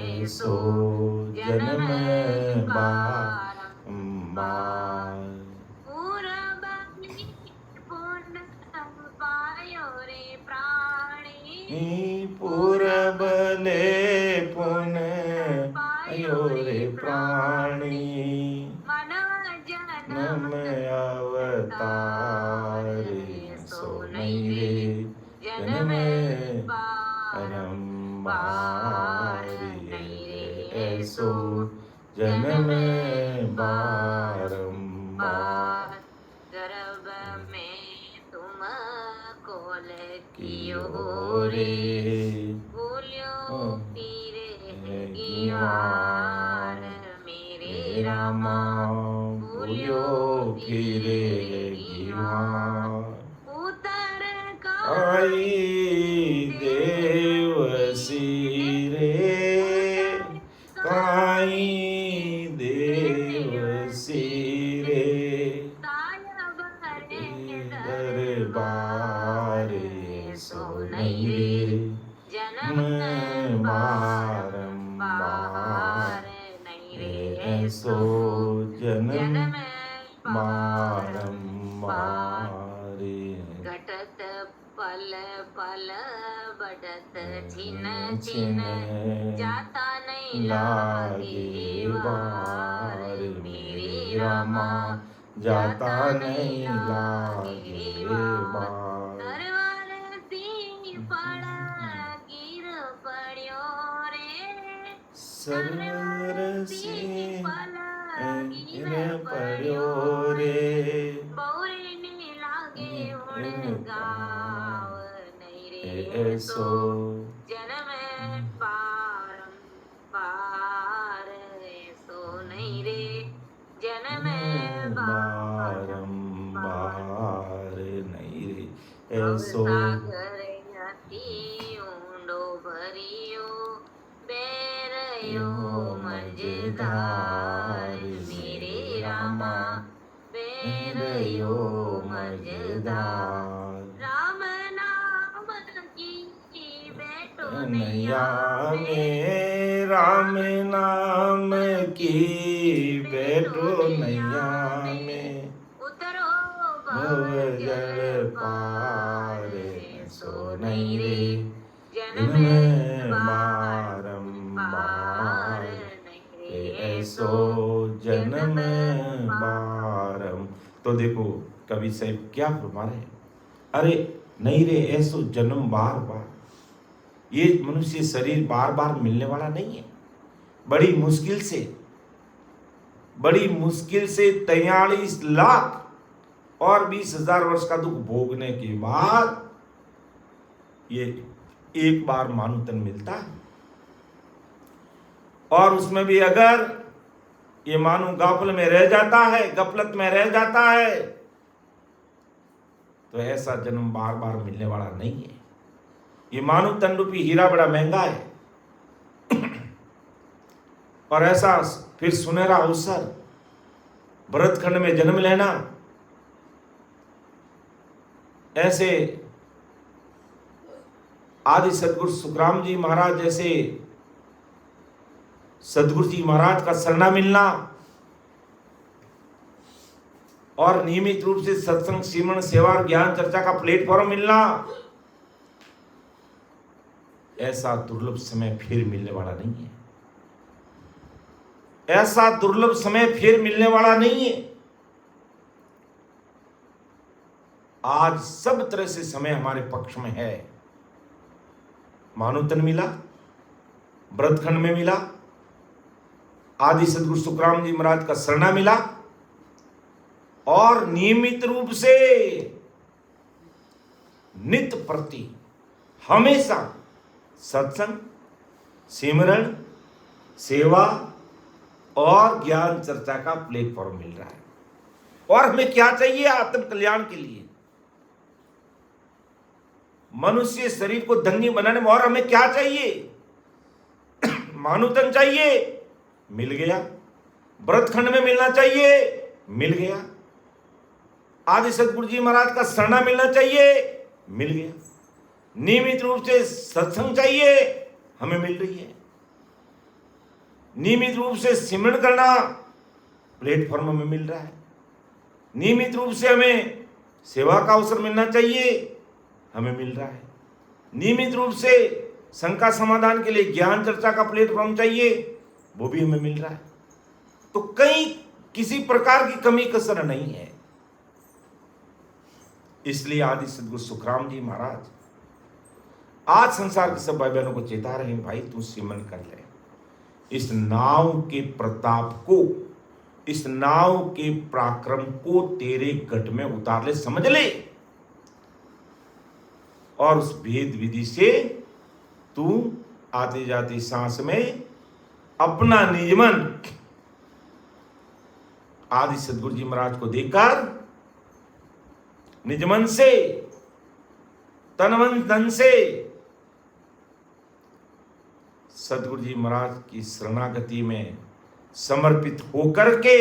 ऐसो जन्म बारंबार। पूरबले पुन आयो रे प्राणी, जन्म अवतार ऐसो नहीं रे जन्म बारंबार, ऐसो जन्म बारंबार। गर्भ में तुम कोल कियो रे बोलियो तीरे गिवार, मेरे रामा बोलियो फिरे गिवार। उतर आई देव सिरे, काई देव सिरे, दरबार ऐसो नहीं रे जन्म बारंबार, ऐसो जन्म बारंबार। घटत पल पल बढ़त छिन छिन, जाता नहीं लागे वार, मेरे रामा जाता नहीं लागे बार। तरवार सी पड़ गिर पड़ियो रे, सरवर से गिर पड़ियो रे, बौरे ने लागे उड़ गाव, नहीं रे ऐसो जन्म बारंबार, ऐसो नहीं रे जन्म बारंबार, नहीं रे ऐसो। सागर अति ऊंडो भरियो, बेरयो मजेदार, मेरे रामा बेरयो मजेदार। राम नाम की बैठो नैया में, राम नाम की बैठो नैया में, उतरो भव जल पार ऐसो नहीं रे जन्म बारंबार, ऐसो जन्म बारम। तो देखो कवि साहब क्या फरमा रहे हैं। अरे नहीं रे ऐसो जन्म बार बार, ये मनुष्य शरीर बार बार मिलने वाला नहीं है। बड़ी मुश्किल से बड़ी मुश्किल से 43 लाख और 20,000 वर्ष का दुख भोगने के बाद ये एक बार मानव तन मिलता है। और उसमें भी अगर ये मानव गाफल में रह जाता है, गफलत में रह जाता है, तो ऐसा जन्म बार बार मिलने वाला नहीं है। ये मानव तन रूपी हीरा बड़ा महंगा है और ऐसा फिर सुनहरा अवसर भरतखंड में जन्म लेना, ऐसे आदि सदगुरु सुखराम जी महाराज जैसे सदगुरु जी महाराज का शरणा मिलना और नियमित रूप से सत्संग, सिमरन, सेवा और ज्ञान चर्चा का प्लेटफॉर्म मिलना, ऐसा दुर्लभ समय फिर मिलने वाला नहीं है। ऐसा दुर्लभ समय फिर मिलने वाला नहीं है। आज सब तरह से समय हमारे पक्ष में है। मानव तन मिला, भरतखंड में मिला, आदि सदगुरु सुखराम जी महाराज का शरणा मिला और नियमित रूप से नित्य प्रति हमेशा सत्संग, सिमरन, सेवा और ज्ञान चर्चा का प्लेटफॉर्म मिल रहा है। और हमें क्या चाहिए? आत्म कल्याण के लिए मनुष्य शरीर को धन्य बनाने में और हमें क्या चाहिए? मानव तन चाहिए, मिल गया। भरतखंड में मिलना चाहिए, मिल गया। आदि सदगुरु जी महाराज का शरणा मिलना चाहिए, मिल गया। नियमित रूप से सत्संग चाहिए, हमें मिल रही है। नियमित रूप से सिमरन करना प्लेटफॉर्म में मिल रहा है। नियमित रूप से हमें सेवा का अवसर मिलना चाहिए, हमें मिल रहा है। नियमित रूप से शंका समाधान के लिए ज्ञान चर्चा का प्लेटफॉर्म चाहिए, वो भी हमें मिल रहा है। तो कहीं किसी प्रकार की कमी कसर नहीं है। इसलिए आदि सदगुरु सुखराम जी महाराज आज संसार के सब भाई बहनों को चेता रहे हैं, भाई तू सिमरन कर ले। इस नाव के प्रताप को, इस नाव के पराक्रम को तेरे गढ़ में उतार ले, समझ ले। और उस भेद विधि से तू आती जाती सांस में अपना निजमन आदि सदगुरु जी महाराज को देकर निजमन से, तन धन से सदगुरु जी महाराज की शरणागति में समर्पित होकर के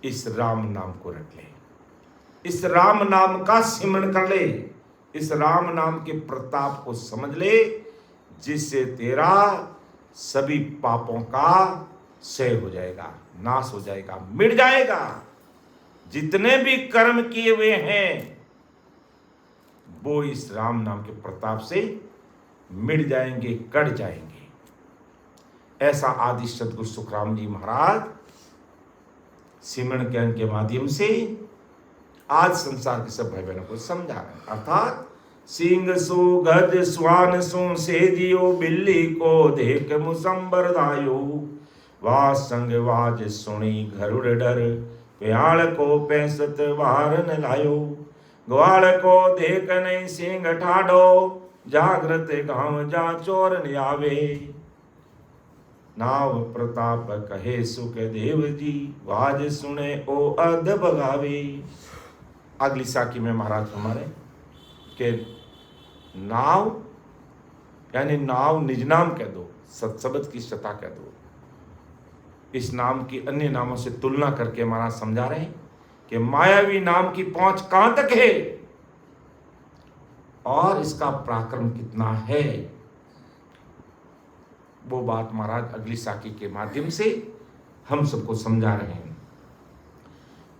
इस राम नाम को रख ले, इस राम नाम का सिमरन कर ले, इस राम नाम के प्रताप को समझ ले, जिससे तेरा सभी पापों का क्षय हो जाएगा, नाश हो जाएगा, मिट जाएगा। जितने भी कर्म किए हुए हैं वो इस राम नाम के प्रताप से मिट जाएंगे, कट जाएंगे। ऐसा आदि सदगुरु सुखराम जी महाराज सिमरन ज्ञान के माध्यम से आज संसार के सब भाई बहनों को समझा रहे हैं। अर्थात सिंह सो गज स्वान सो से जियो, बिल्ली को देख मुसंबर दायो, वा संग वाज सुनी गरुड़ डर, प्याल को पैंसत वार न लायो, ग्वाल को देख नहीं सिंह ठाडो, जागृत गांव जा चोर न आवे, नाव प्रताप कहे सुख देव जी, वाज सुने ओ अध भगावे। अगली साखी में महाराज हमारे के नाव यानी नाव निज नाम कह दो, सत्शब्द की सता कह दो। इस नाम की अन्य नामों से तुलना करके महाराज समझा रहे हैं कि मायावी नाम की पहुंच कहां तक है और इसका पराक्रम कितना है। वो बात महाराज अगली साखी के माध्यम से हम सबको समझा रहे हैं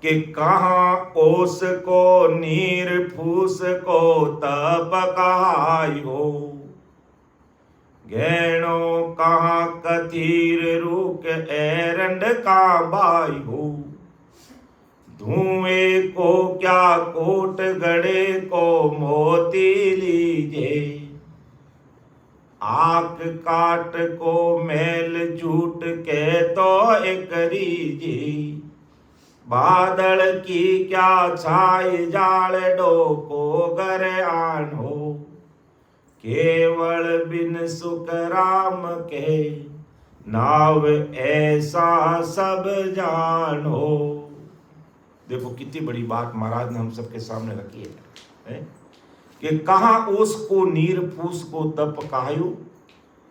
कि कहाँ ओस को नीर फूस को तप कहाई हो, गैणो कहाँ कथीर रूक एरंड का बाई हो, धुएं को क्या कोट गड़े को मोती लीजे, आक काट को मेल झूठ के तो एक रीजी, बादल की क्या छाई जाल डोको घर आनो, केवल बिन सुख राम के नाव ऐसा सब जानो। देखो कितनी बड़ी बात महाराज ने हम सबके सामने रखी है कि कहाँ ओस को नीर फूस को तप कायु,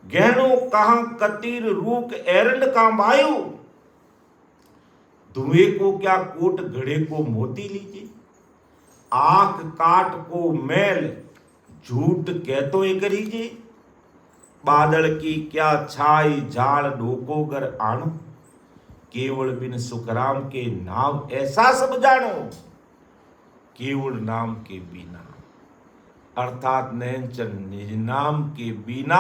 गहनो कहाँ कतीर रूक एरंड का वायु, धुएं को क्या कोट घड़े को मोती लीजिए, आंख काट को मैल झूठ कह तो एक रीजिए, बादल की क्या छाई झाड़ ढोको घर आणो, केवल बिन सुखराम के नाम ऐसा सब जानो, केवल नाम के बिना, अर्थात नैनचर निज नाम के बिना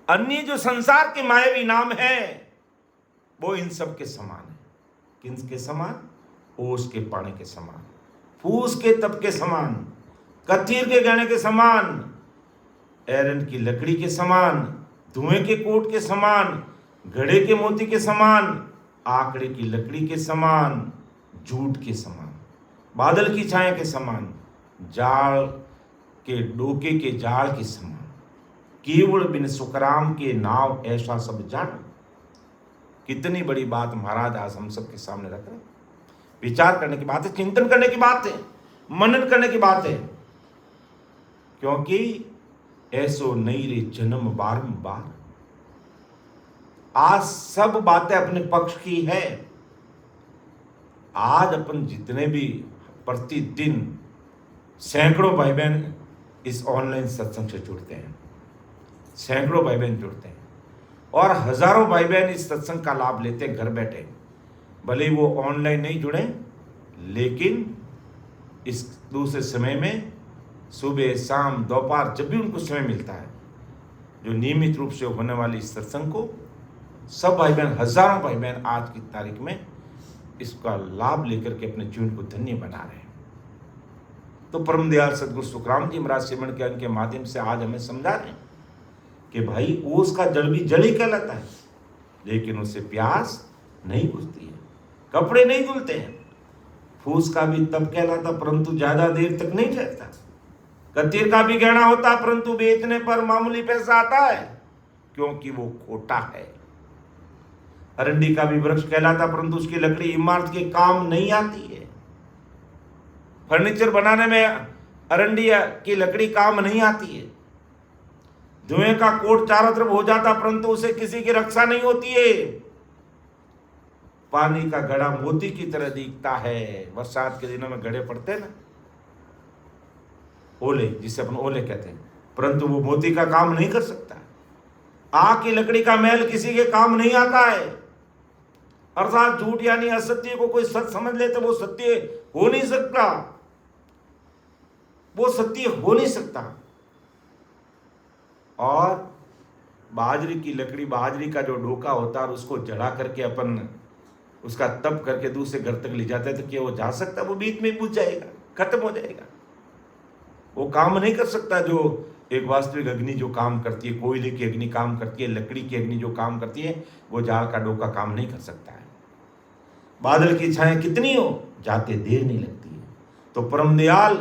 अन्य जो संसार के मायावी नाम है वो इन सब के समान है। किन के समान? ओस के पानी के समान, फूस के तप के समान, कथीर के गहने के समान, एरन की लकड़ी के समान, धुएं के कोट के समान, घड़े के मोती के समान, आकड़े की लकड़ी के समान, झूठ के समान, बादल की छाया के समान, जाल के डोके के जाल के समान, केवल बिन सुखराम के नाव ऐसा सब जानो। कितनी बड़ी बात महाराज आज हम सबके सामने रख रहे हैं। विचार करने की बात है, चिंतन करने की बात है, मनन करने की बात है, क्योंकि ऐसो नहीं रे जन्म बारंबार। आज सब बातें अपने पक्ष की है। आज अपन जितने भी प्रतिदिन सैकड़ों भाई बहन इस ऑनलाइन सत्संग से जुड़ते हैं, सैकड़ों भाई बहन जुड़ते हैं और हजारों भाई बहन इस सत्संग का लाभ लेते हैं घर बैठे, भले वो ऑनलाइन नहीं जुड़े लेकिन इस दूसरे समय में सुबह शाम दोपहर जब भी उनको समय मिलता है, जो नियमित रूप से होने वाली इस सत्संग को सब भाई बहन, हजारों भाई बहन आज की तारीख में इसका लाभ लेकर के अपने जीवन को धन्य बना रहे हैं। तो परम दयाल सदगुरु सुखराम जी महाराज सिमरन ज्ञान के माध्यम से आज हमें समझा रहे हैं कि भाई ओस का जल भी जल ही कहलाता है, लेकिन उससे प्यास नहीं बुझती है, कपड़े नहीं धुलते हैं। फूस का भी तब कहलाता परंतु ज्यादा देर तक नहीं ठहरता। कतीर का भी गहना होता परंतु बेचने पर मामूली पैसा आता है क्योंकि वो खोटा है। अरंडी का भी वृक्ष कहलाता परंतु उसकी लकड़ी इमारत के काम नहीं आती है। फर्नीचर बनाने में अरंडी की लकड़ी काम नहीं आती है। धुएं का कोट चारों तरफ हो जाता परंतु उसे किसी की रक्षा नहीं होती है। पानी का घड़ा मोती की तरह दिखता है। बरसात के दिनों में घड़े पड़ते हैं ना, ओले, जिसे अपन ओले कहते हैं, परंतु वो मोती का काम नहीं कर सकता। आग की लकड़ी का मैल किसी के काम नहीं आता है। अर्थात झूठ यानी असत्य को कोई सत्य समझ ले तो वो सत्य हो नहीं सकता, वो सत्य हो नहीं सकता। और बाजरी की लकड़ी, बाजरी का जो डोका होता है उसको जला करके अपन उसका तप करके दूसरे घर तक ले जाते हैं तो क्या वो जा सकता? वो बीच में बुझ जाएगा, खत्म हो जाएगा, वो काम नहीं कर सकता। जो एक वास्तविक अग्नि जो काम करती है, कोयले की अग्नि काम करती है, लकड़ी की अग्नि जो काम करती है, वो जाल का डोका काम नहीं कर सकता है। बादल की छाया कितनी हो, जाते देर नहीं लगती है। तो परम दयाल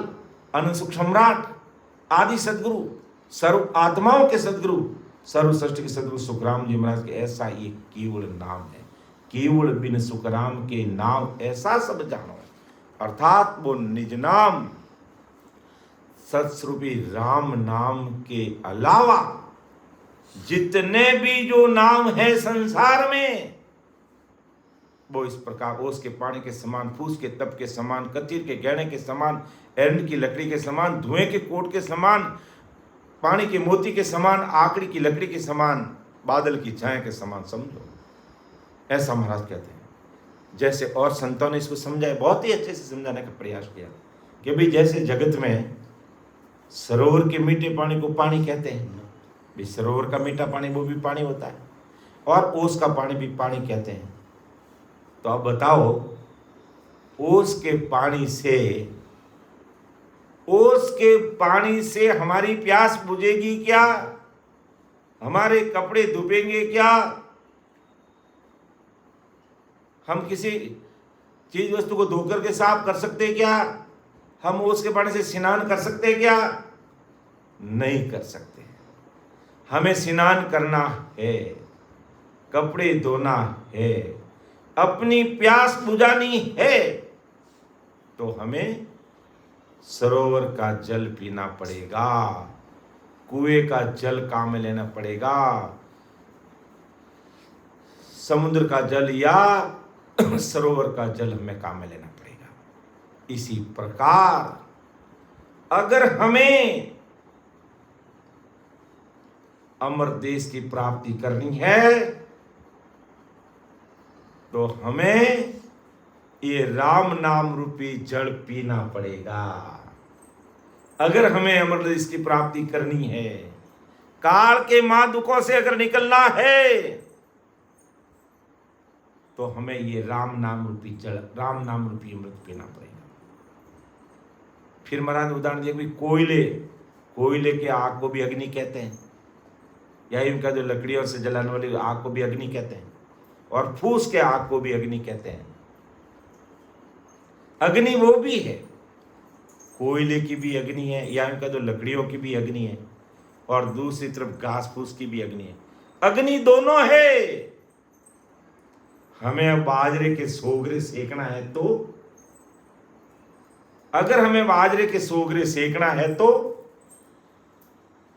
अनंत सुख सम्राट आदि सदगुरु, सर्व आत्माओं के सदगुरु, सर्व सृष्टि के सदगुरु सुखराम जी महाराज के ऐसा ये केवल नाम है। केवल बिन सुखराम के नाम ऐसा सब जानो, अर्थात वो निज नाम सत्स्वरूपी राम नाम के अलावा जितने भी जो नाम है संसार में, वो इस प्रकार ओस के पानी के समान, फूस के तप के समान, कतीर के गहने के समान, एरंड की लकड़ी के समान, धुएं के कोट के समान, पानी के मोती के समान, आकड़ी की लकड़ी के समान, बादल की छाया के समान समझो। ऐसा महाराज कहते हैं। जैसे और संतों ने इसको समझाया, बहुत ही अच्छे से समझाने का प्रयास किया कि भाई जैसे जगत में सरोवर के मीठे पानी को पानी कहते हैं, भी सरोवर का मीठा पानी वो भी पानी होता है, और ओस का पानी भी पानी कहते हैं। तो अब बताओ, ओस के पानी से ओस के पानी से हमारी प्यास बुझेगी क्या? हमारे कपड़े धुपेंगे क्या? हम किसी चीज वस्तु को धोकर के साफ कर सकते हैं क्या? हम ओस के पानी से स्नान कर सकते हैं क्या? नहीं कर सकते। हमें स्नान करना है, कपड़े धोना है, अपनी प्यास बुझानी है, तो हमें सरोवर का जल पीना पड़ेगा, कुएं का जल काम में लेना पड़ेगा, समुद्र का जल या सरोवर का जल हमें काम में लेना पड़ेगा। इसी प्रकार अगर हमें अमर देश की प्राप्ति करनी है तो हमें ये राम नाम रूपी जल पीना पड़ेगा। अगर हमें अमर देश की प्राप्ति करनी है, काल के महादुखों से अगर निकलना है, तो हमें ये राम नाम रूपी जल, राम नाम रूपी अमृत पीना पड़ेगा। फिर महाराज ने उदाहरण दिया, कोयले के आग को भी अग्नि कहते हैं, या इनका जो लकड़ियों से जलाने वाली आग को भी अग्नि कहते हैं, और फूस के आग को भी अग्नि कहते हैं। अग्नि वो भी है, कोयले की भी अग्नि है, या इनका जो लकड़ियों की भी अग्नि है, और दूसरी तरफ घास फूस की भी अग्नि है। अग्नि दोनों है। हमें अब बाजरे के सोगरे सेकना है तो, अगर हमें बाजरे के सोगरे सेकना है तो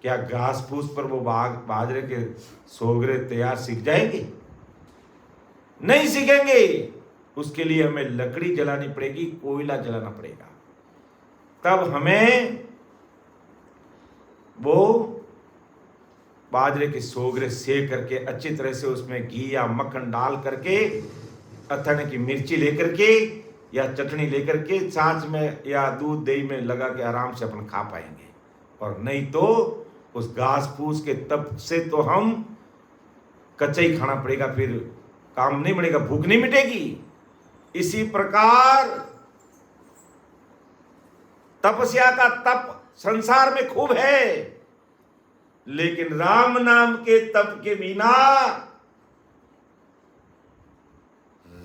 क्या घास फूस पर वो बाजरे के सोगरे तैयार सीख जाएंगे? नहीं सीखेंगे। उसके लिए हमें लकड़ी जलानी पड़ेगी, कोयला जलाना पड़ेगा, तब हमें वो बाजरे के सोगरे सेक करके अच्छी तरह से उसमें घी या मक्खन डाल करके, अथाने की मिर्ची लेकर के या चटनी लेकर के छाछ में या दूध दही में लगा के आराम से अपन खा पाएंगे। और नहीं तो उस घास फूस के तप से तो हम कच्चा ही खाना पड़ेगा, फिर काम नहीं बढ़ेगा, भूख नहीं मिटेगी। इसी प्रकार तपस्या का तप संसार में खूब है, लेकिन राम नाम के तप के बिना,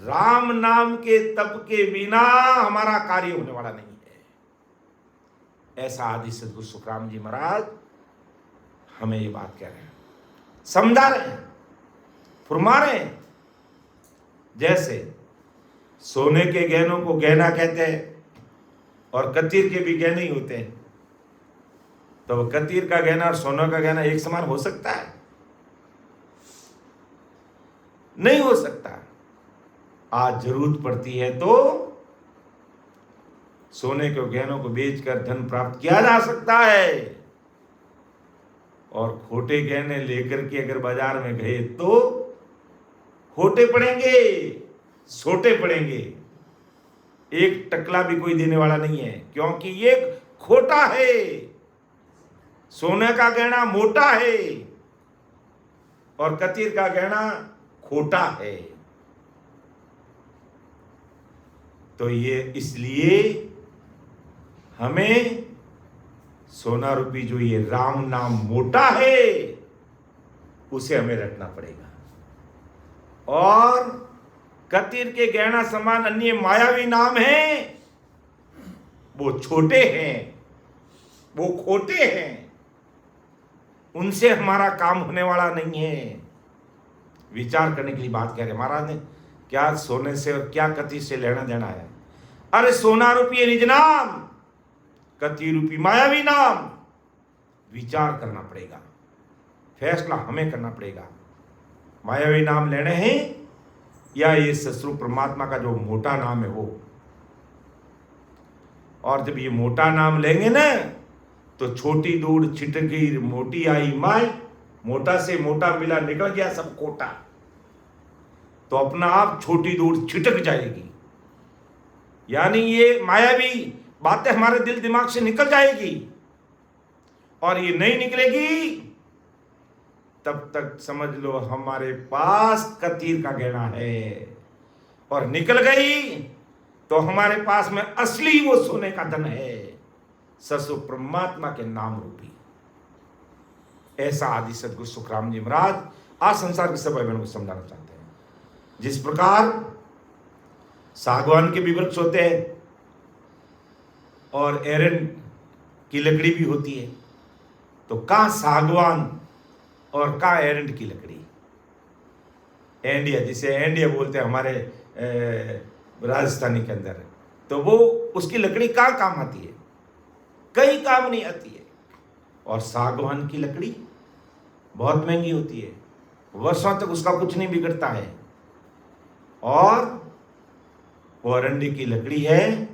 राम नाम के तप के बिना हमारा कार्य होने वाला नहीं है। ऐसा आदि सदगुरु सुखराम जी महाराज हमें ये बात कह रहे हैं, समझा रहे हैं, फुरमा रहे हैं। जैसे सोने के गहनों को गहना कहते हैं और कतीर के भी गहने ही होते हैं, तो कतीर का गहना और सोना का गहना एक समान हो सकता है? नहीं हो सकता। आज जरूरत पड़ती है तो सोने के गहनों को बेचकर धन प्राप्त किया जा सकता है, और खोटे गहने लेकर के अगर बाजार में गए तो खोटे पड़ेंगे, सोटे पड़ेंगे। एक टकला भी कोई देने वाला नहीं है, क्योंकि ये खोटा है। सोने का गहना मोटा है और कतीर का गहना खोटा है। तो ये इसलिए हमें सोना रूपी जो ये राम नाम मोटा है उसे हमें रखना पड़ेगा, और कतीर के गहना समान अन्य मायावी नाम हैं वो छोटे हैं, वो खोटे हैं, उनसे हमारा काम होने वाला नहीं है। विचार करने के लिए बात कह रहे महाराज ने, क्या सोने से और क्या कतीर से लेना देना है? अरे सोना रूपी निज नाम, कतीर रूपी मायावी नाम। विचार करना पड़ेगा, फैसला हमें करना पड़ेगा। मायावी नाम लेने हैं या ये ससुर परमात्मा का जो मोटा नाम है वो। और जब ये मोटा नाम लेंगे ना तो छोटी दूध छिटकी मोटी आई माई, मोटा से मोटा मिला निकल गया सब कोटा, तो अपना आप छोटी दूध छिटक जाएगी। यानी ये मायावी बातें हमारे दिल दिमाग से निकल जाएगी, और ये नहीं निकलेगी तब तक समझ लो हमारे पास कतीर का गहना है, और निकल गई तो हमारे पास में असली वो सोने का धन है। ससुर परमात्मा के नाम रूपी। ऐसा आदि सदगुरु सुखराम जी महाराज आज संसार के सब भाई बहनों को समझाना चाहते हैं। जिस प्रकार सागवान के भी वृक्ष होते हैं और एरंड की लकड़ी भी होती है, तो कहाँ सागवान और कहाँ एरंड की लकड़ी। एंडिया, जिसे एंडिया बोलते हैं हमारे राजस्थानी के अंदर, तो वो उसकी लकड़ी कहाँ काम आती है, कई काम नहीं आती है। और सागवान की लकड़ी बहुत महंगी होती है, वर्षों तक उसका कुछ नहीं बिगड़ता है। और वो एरंड की लकड़ी है,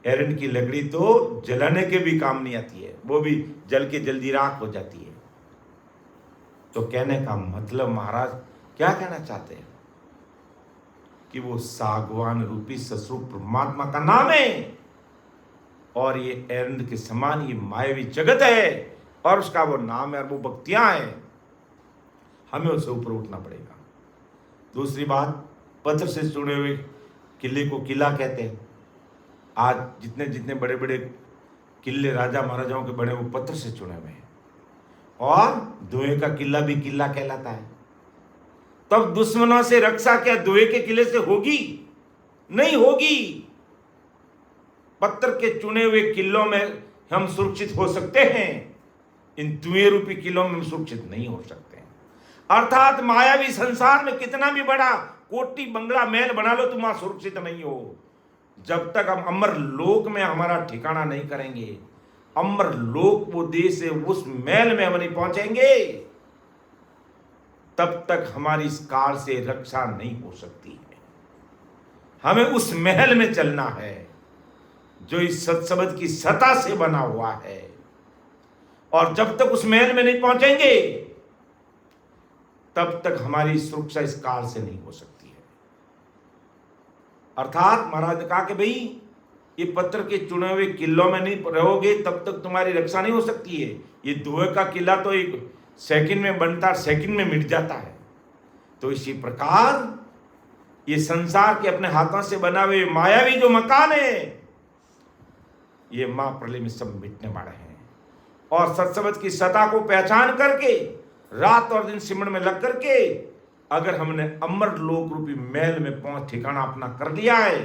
एरंड की लकड़ी तो जलाने के भी काम नहीं आती है, वो भी जल के जल्दी राख हो जाती है। तो कहने का मतलब महाराज क्या कहना चाहते हैं कि वो सागवान रूपी ससुर परमात्मा का नाम है, और ये एरंड के समान ये मायावी जगत है, और उसका वो नाम है और वो भक्तियां हैं। हमें उससे ऊपर उठना पड़ेगा। दूसरी बात, पत्थर से जुड़े हुए किले को किला कहते हैं। आज जितने जितने बड़े बड़े किले राजा महाराजाओं के बने वो पत्थर से चुने हुए हैं, और धुएं का किला भी किला कहलाता है। तब दुश्मनों से रक्षा क्या धुएं के किले से होगी? नहीं होगी। पत्थर के चुने हुए किलों में हम सुरक्षित हो सकते हैं, इन धुएं रूपी किलों में हम सुरक्षित नहीं हो सकते। अर्थात मायावी संसार में कितना भी बड़ा कोठी बंगला महल बना लो, तुम वहां सुरक्षित नहीं हो। जब तक हम अमर लोक में हमारा ठिकाना नहीं करेंगे, अमर लोक वो देश है, उस महल में हम नहीं पहुंचेंगे, तब तक हमारी इस काल से रक्षा नहीं हो सकती है। हमें उस महल में चलना है जो इस सत्सबद की सता से बना हुआ है, और जब तक उस महल में नहीं पहुंचेंगे तब तक हमारी सुरक्षा इस काल से नहीं हो सकती है। अर्थात महाराज ने कहा कि भाई ये पत्थर के चुने हुए किलों में नहीं रहोगे तब तक तुम्हारी रक्षा नहीं हो सकती है। ये धुएं का किला तो एक सेकंड में बनता, सेकंड में मिट जाता है। तो इसी प्रकार ये संसार के अपने हाथों से बना हुए मायावी जो मकान है, ये महाप्रलय में सब मिटने वाले हैं। और सत्सबद की सता को पहचान करके रात और दिन सिमरन में लग करके अगर हमने अमर लोक रूपी महल में पहुंच ठिकाना अपना कर लिया है,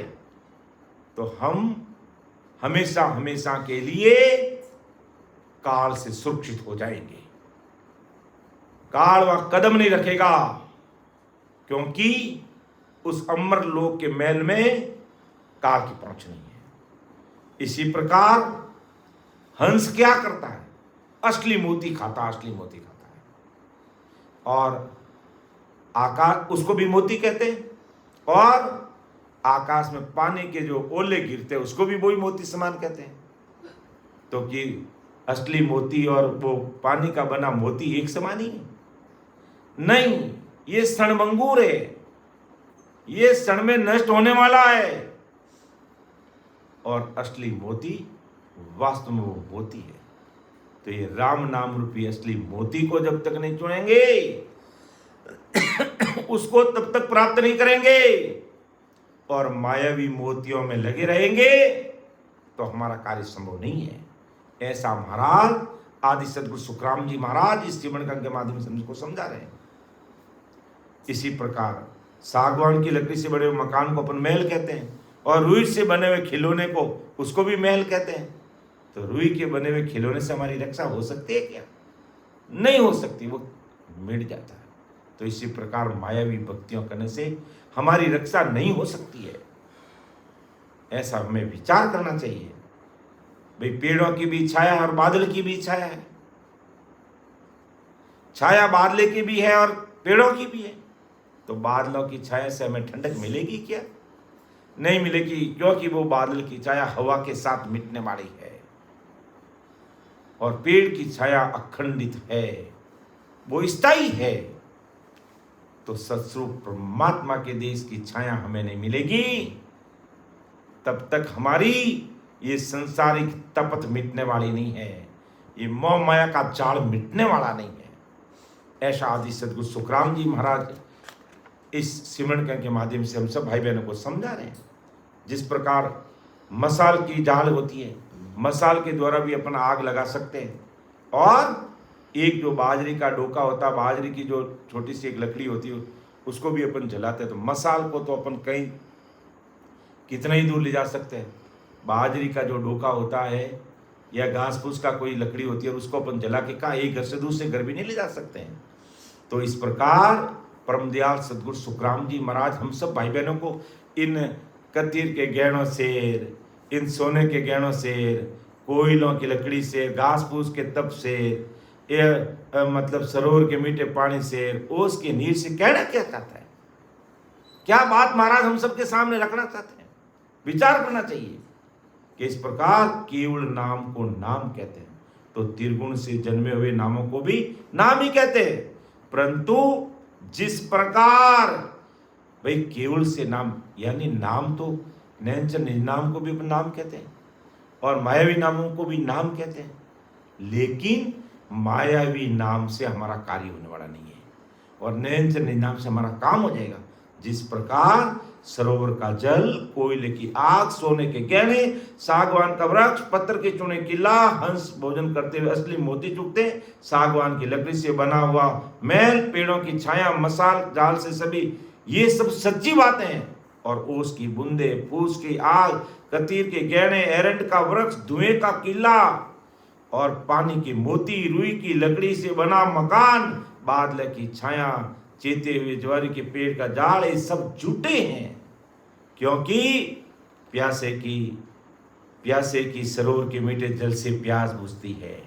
तो हम हमेशा हमेशा के लिए काल से सुरक्षित हो जाएंगे। काल वह कदम नहीं रखेगा, क्योंकि उस अमर लोक के महल में काल की पहुंच नहीं है। इसी प्रकार हंस क्या करता है? असली मोती खाता, असली मोती खाता है। और आकाश, उसको भी मोती कहते हैं, और आकाश में पानी के जो ओले गिरते हैं उसको भी वही मोती समान कहते हैं। तो कि असली मोती और वो पानी का बना मोती एक समान ही है? नहीं, ये क्षणभंगुर है, ये क्षण में नष्ट होने वाला है। और असली मोती वास्तव में वो मोती है। तो ये राम नाम रूपी असली मोती को जब तक नहीं चुनेंगे उसको तब तक प्राप्त नहीं करेंगे, और मायावी मोतियों में लगे रहेंगे तो हमारा कार्य संभव नहीं है। ऐसा महाराज आदि सदगुरु सुखराम जी महाराज इस जीवन के माध्यम से हमको समझा रहे हैं। इसी प्रकार सागवान की लकड़ी से बने हुए मकान को अपन महल कहते हैं, और रुई से बने हुए खिलौने को उसको भी महल कहते हैं। तो रुई के बने हुए खिलौने से हमारी रक्षा हो सकती है क्या? नहीं हो सकती, वो मिट जाता है। तो इसी प्रकार मायावी भक्तियों करने से हमारी रक्षा नहीं हो सकती है। ऐसा हमें विचार करना चाहिए। भाई पेड़ों की भी छाया और बादल की भी छाया है, छाया बादल की भी है और पेड़ों की भी है। तो बादलों की छाया से हमें ठंडक मिलेगी क्या? नहीं मिलेगी, क्योंकि वो बादल की छाया हवा के साथ मिटने वाली है, और पेड़ की छाया अखंडित है, वो स्थायी है। तो सत्स्वरूप परमात्मा के देश की छाया हमें नहीं मिलेगी तब तक हमारी ये संसारिक तपत मिटने वाली नहीं है, ये मोह माया का जाल मिटने वाला नहीं है। ऐसा आदि सदगुरु सुखराम जी महाराज इस सिमरन के माध्यम से हम सब भाई बहनों को समझा रहे हैं। जिस प्रकार मसाल की जाल होती है, मसाल के द्वारा भी अपन आग लगा सकते हैं। और एक जो बाजरी का डोका होता है, बाजरी की जो छोटी सी एक लकड़ी होती है, उसको भी अपन जलाते हैं। तो मसाल को तो अपन कहीं कितना ही दूर ले जा सकते हैं। बाजरी का जो डोका होता है या घास फूस का कोई लकड़ी होती है, उसको अपन जला के कहाँ एक घर से दूसरे घर भी नहीं ले जा सकते हैं। तो इस प्रकार परम दयाल सदगुरु सुखराम जी महाराज हम सब भाई बहनों को इन कतीर के गहनों से, इन सोने के गहनों से, कोयलों की लकड़ी से, घास फूस के तप से, मतलब सरोवर के मीठे पानी से, ओस के नीर से कहना क्या चाहता है? क्या बात महाराज हम सबके सामने रखना चाहते हैं? विचार करना चाहिए कि इस प्रकार केवल नाम को नाम कहते हैं। तो त्रिगुण से जन्मे हुए नामों को भी नाम ही कहते हैं। परंतु जिस प्रकार भाई केवल से नाम, यानी नाम तो नैनचन नाम को भी अपन नाम कहते हैं और मायावी नामों को भी नाम कहते हैं, लेकिन मायावी नाम से हमारा कार्य होने वाला नहीं है और नैनचन नाम से हमारा काम हो जाएगा। जिस प्रकार सरोवर का जल, कोयले की आग, सोने के गहने, सागवान का वृक्ष, पत्थर के चूने किला, हंस भोजन करते हुए असली मोती चुगते, सागवान की लकड़ी से बना हुआ महल, पेड़ों की छाया, मसाल, जाल से सभी, ये सब सच्ची बातें हैं। और ओस की बूंदे, फूस की आग, कतीर के गहने, एरंड का वृक्ष, धुएं का किला और पानी के मोती, रुई की लकड़ी से बना मकान, बादल की छाया, चेते हुए ज्वारी के पेड़ का जाल, ये सब झूठे हैं। क्योंकि प्यासे की सरोवर के मीठे जल से प्यास बुझती है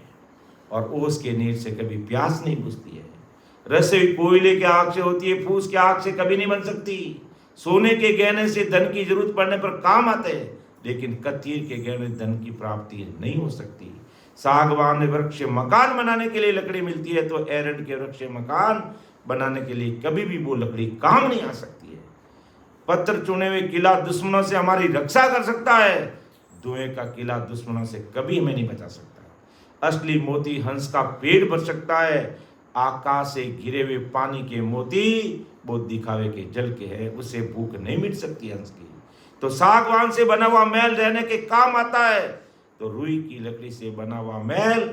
और ओस के नीर से कभी प्यास नहीं बुझती है। रसोई कोयले के आग से होती है, फूस के आग से कभी नहीं बन सकती। सोने के गहने से धन की जरूरत पड़ने पर काम आते हैं, लेकिन कतीर के गहने धन की प्राप्ति नहीं हो सकती। सागवान वृक्ष मकान बनाने के लिए लकड़ी मिलती है, तो एरंड के वृक्ष मकान बनाने के लिए कभी भी वो लकड़ी काम नहीं आ सकती है। पत्थर चुने हुए किला दुश्मनों से हमारी रक्षा कर सकता है, धुएं का किला दुश्मनों से कभी हमें नहीं बचा सकता। असली मोती हंस का पेट भर सकता है, आकाश से घिरे हुए पानी के मोती वो दिखावे के जल के है, उसे भूख नहीं मिट सकती हंस की। तो सागवान से बना हुआ महल रहने के काम आता है, तो रुई की लकड़ी से बना हुआ महल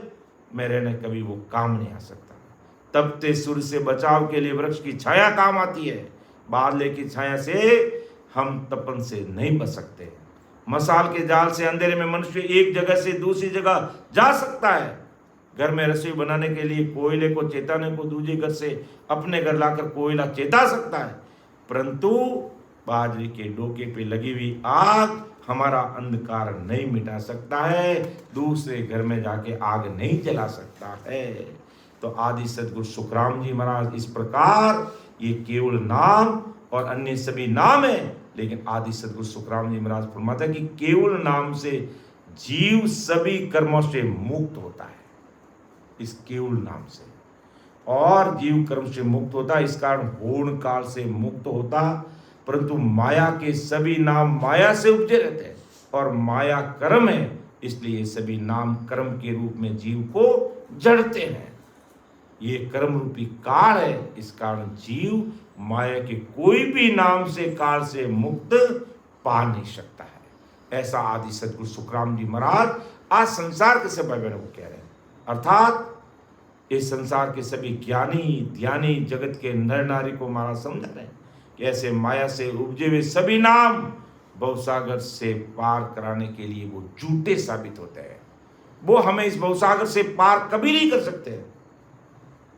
में रहने कभी वो काम नहीं आ सकता। तपते सूर्य से बचाव के लिए वृक्ष की छाया काम आती है, बादले की छाया से हम तपन से नहीं बच सकते। मसाल के जाल से अंधेरे में मनुष्य एक जगह से दूसरी जगह जा सकता है। घर में रसोई बनाने के लिए कोयले को चेताने को दूसरे घर से अपने घर लाकर कोयला चेता सकता है, परंतु बाजरी के डोके पे लगी हुई आग हमारा अंधकार नहीं मिटा सकता है, दूसरे घर में जाके आग नहीं जला सकता है। तो आदि सदगुरु सुखराम जी महाराज इस प्रकार ये केवल नाम और अन्य सभी नाम है, लेकिन आदि सदगुरु सुखराम जी महाराज फरमाते हैं कि केवल नाम से जीव सभी कर्मों से मुक्त होता है, इस केवल नाम से। और जीव कर्म से मुक्त होता है, इस कारण होण काल से मुक्त होता, परंतु माया के सभी नाम माया से उपजे रहते हैं और माया कर्म है, इसलिए सभी नाम कर्म के रूप में जीव को जड़ते हैं। ये कर्म रूपी काल है, इस कारण जीव माया के कोई भी नाम से काल से मुक्त पा नहीं सकता है। ऐसा आदि सदगुरु सुखराम जी महाराज आज संसार के सब भाई बहनों को कह रहे हैं। अर्थात इस संसार के सभी ज्ञानी ध्यानी जगत के नर नारी को महाराज समझा रहे हैं कि ऐसे माया से उपजे हुए सभी नाम भवसागर से पार कराने के लिए वो झूठे साबित होते हैं। वो हमें इस भवसागर से पार कभी नहीं कर सकते।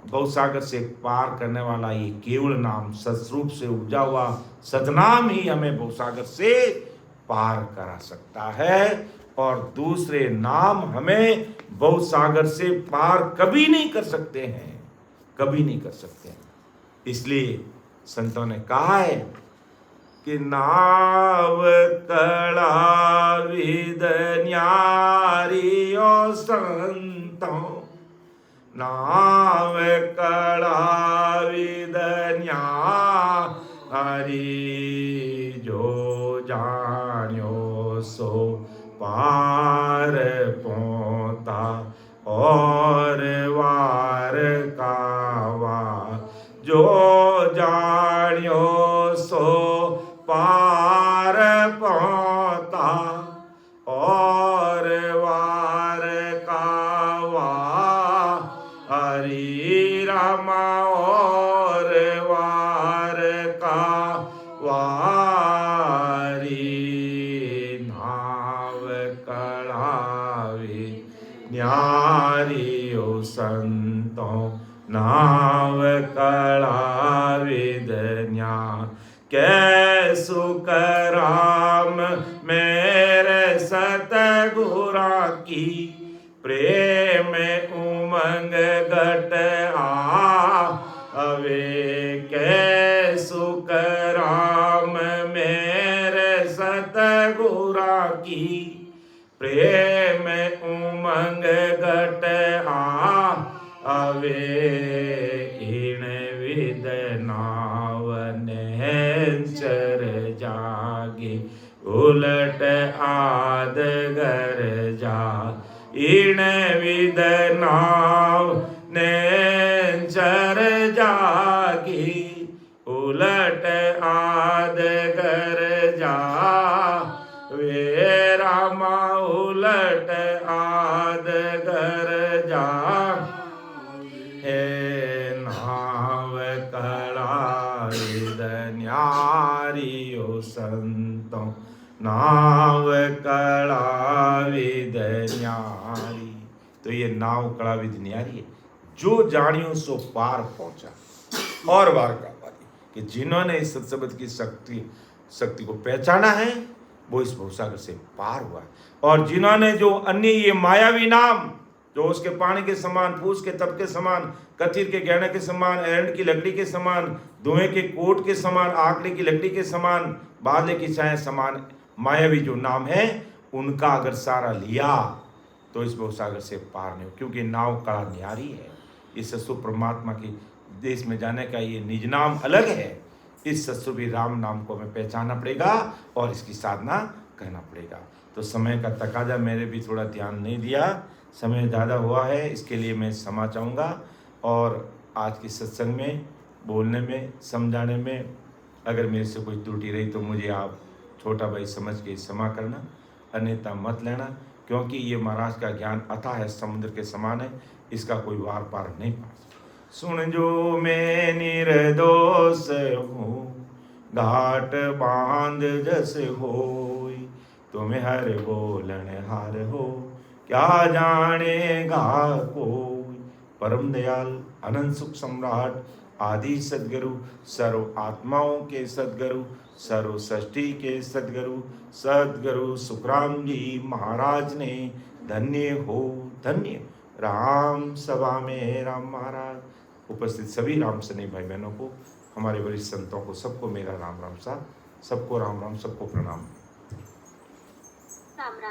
भवसागर से पार करने वाला ये केवल नाम, सतरूप से उपजा हुआ सतनाम ही हमें भवसागर से पार करा सकता है, और दूसरे नाम हमें भवसागर से पार कभी नहीं कर सकते हैं, कभी नहीं कर सकते हैं। इसलिए संतों ने कहा है कि नाव कड़ा विद न्यारियो संतों, नाव कड़ा विद न्यारी, जो जान्यो सो पार पोता और वार कावा, जो जान्यो सो पार पोता और वार राम मेरे सतगुरा की प्रेम उमंग घट आवे के सुख राम मेरे सतगुरा की प्रेम उमंग घट आवे इन विद नावन चर जागे उलट आद घर जा इन विद नाव ने चर जागी उलट आद घर जा वे रामा उलट आद घर जा हे नाव कलाविद न्यारियो संतों नाव कलाविद न्यारी। तो ये नाव कलाविद न्यारी है, जो जानियो सो पार पहुंचा। और बार का बारी कि जिन्होंने इस सत्संग की शक्ति को पहचाना है वो इस भवसागर से पार हुआ है। और जिन्होंने जो अन्य ये मायावी नाम जो उसके पानी के समान, फूस के तप के समान, कथिर के गहने के समान, एरंड की लकड़ी के समान, धुएं के कोट के समान, आकड़ी की लकड़ी के समान, बादले की छाया समान मायावी जो नाम है उनका अगर सारा लिया तो इस भवसागर से पार नहीं हो, क्योंकि नाव कड़ा न्यारी है। इस ससुर परमात्मा के देश में जाने का ये निज नाम अलग है। इस ससुर भी राम नाम को हमें पहचानना पड़ेगा और इसकी साधना करना पड़ेगा। तो समय का तकाजा, मेरे भी थोड़ा ध्यान नहीं दिया, समय ज़्यादा हुआ है, इसके लिए मैं क्षमा चाहूँगा। और आज की सत्संग में बोलने में समझाने में अगर मेरे से कोई त्रुटि रही तो मुझे आप छोटा भाई समझ के क्षमा करना, अन्यथा मत लेना, क्योंकि ये महाराज का ज्ञान अथाह है, समुद्र के समान है, इसका कोई वार पार नहीं पा। सुन जो मैं निर्दोष हूँ घाट बांध जस होई, तुम्हें हर बोलन हार हो क्या जानेगा कोई। परम दयाल अनंत सुख सम्राट आदि सदगुरु, सर्व आत्माओं के सदगुरु, सर्व सृष्टि के सदगुरु, सदगुरु सुखराम जी महाराज ने धन्य हो धन्य। राम सभा में राम महाराज, उपस्थित सभी राम सैनिक भाई बहनों को, हमारे वरिष्ठ संतों को, सबको मेरा राम राम सा, सबको राम राम, सबको प्रणाम। राम राम।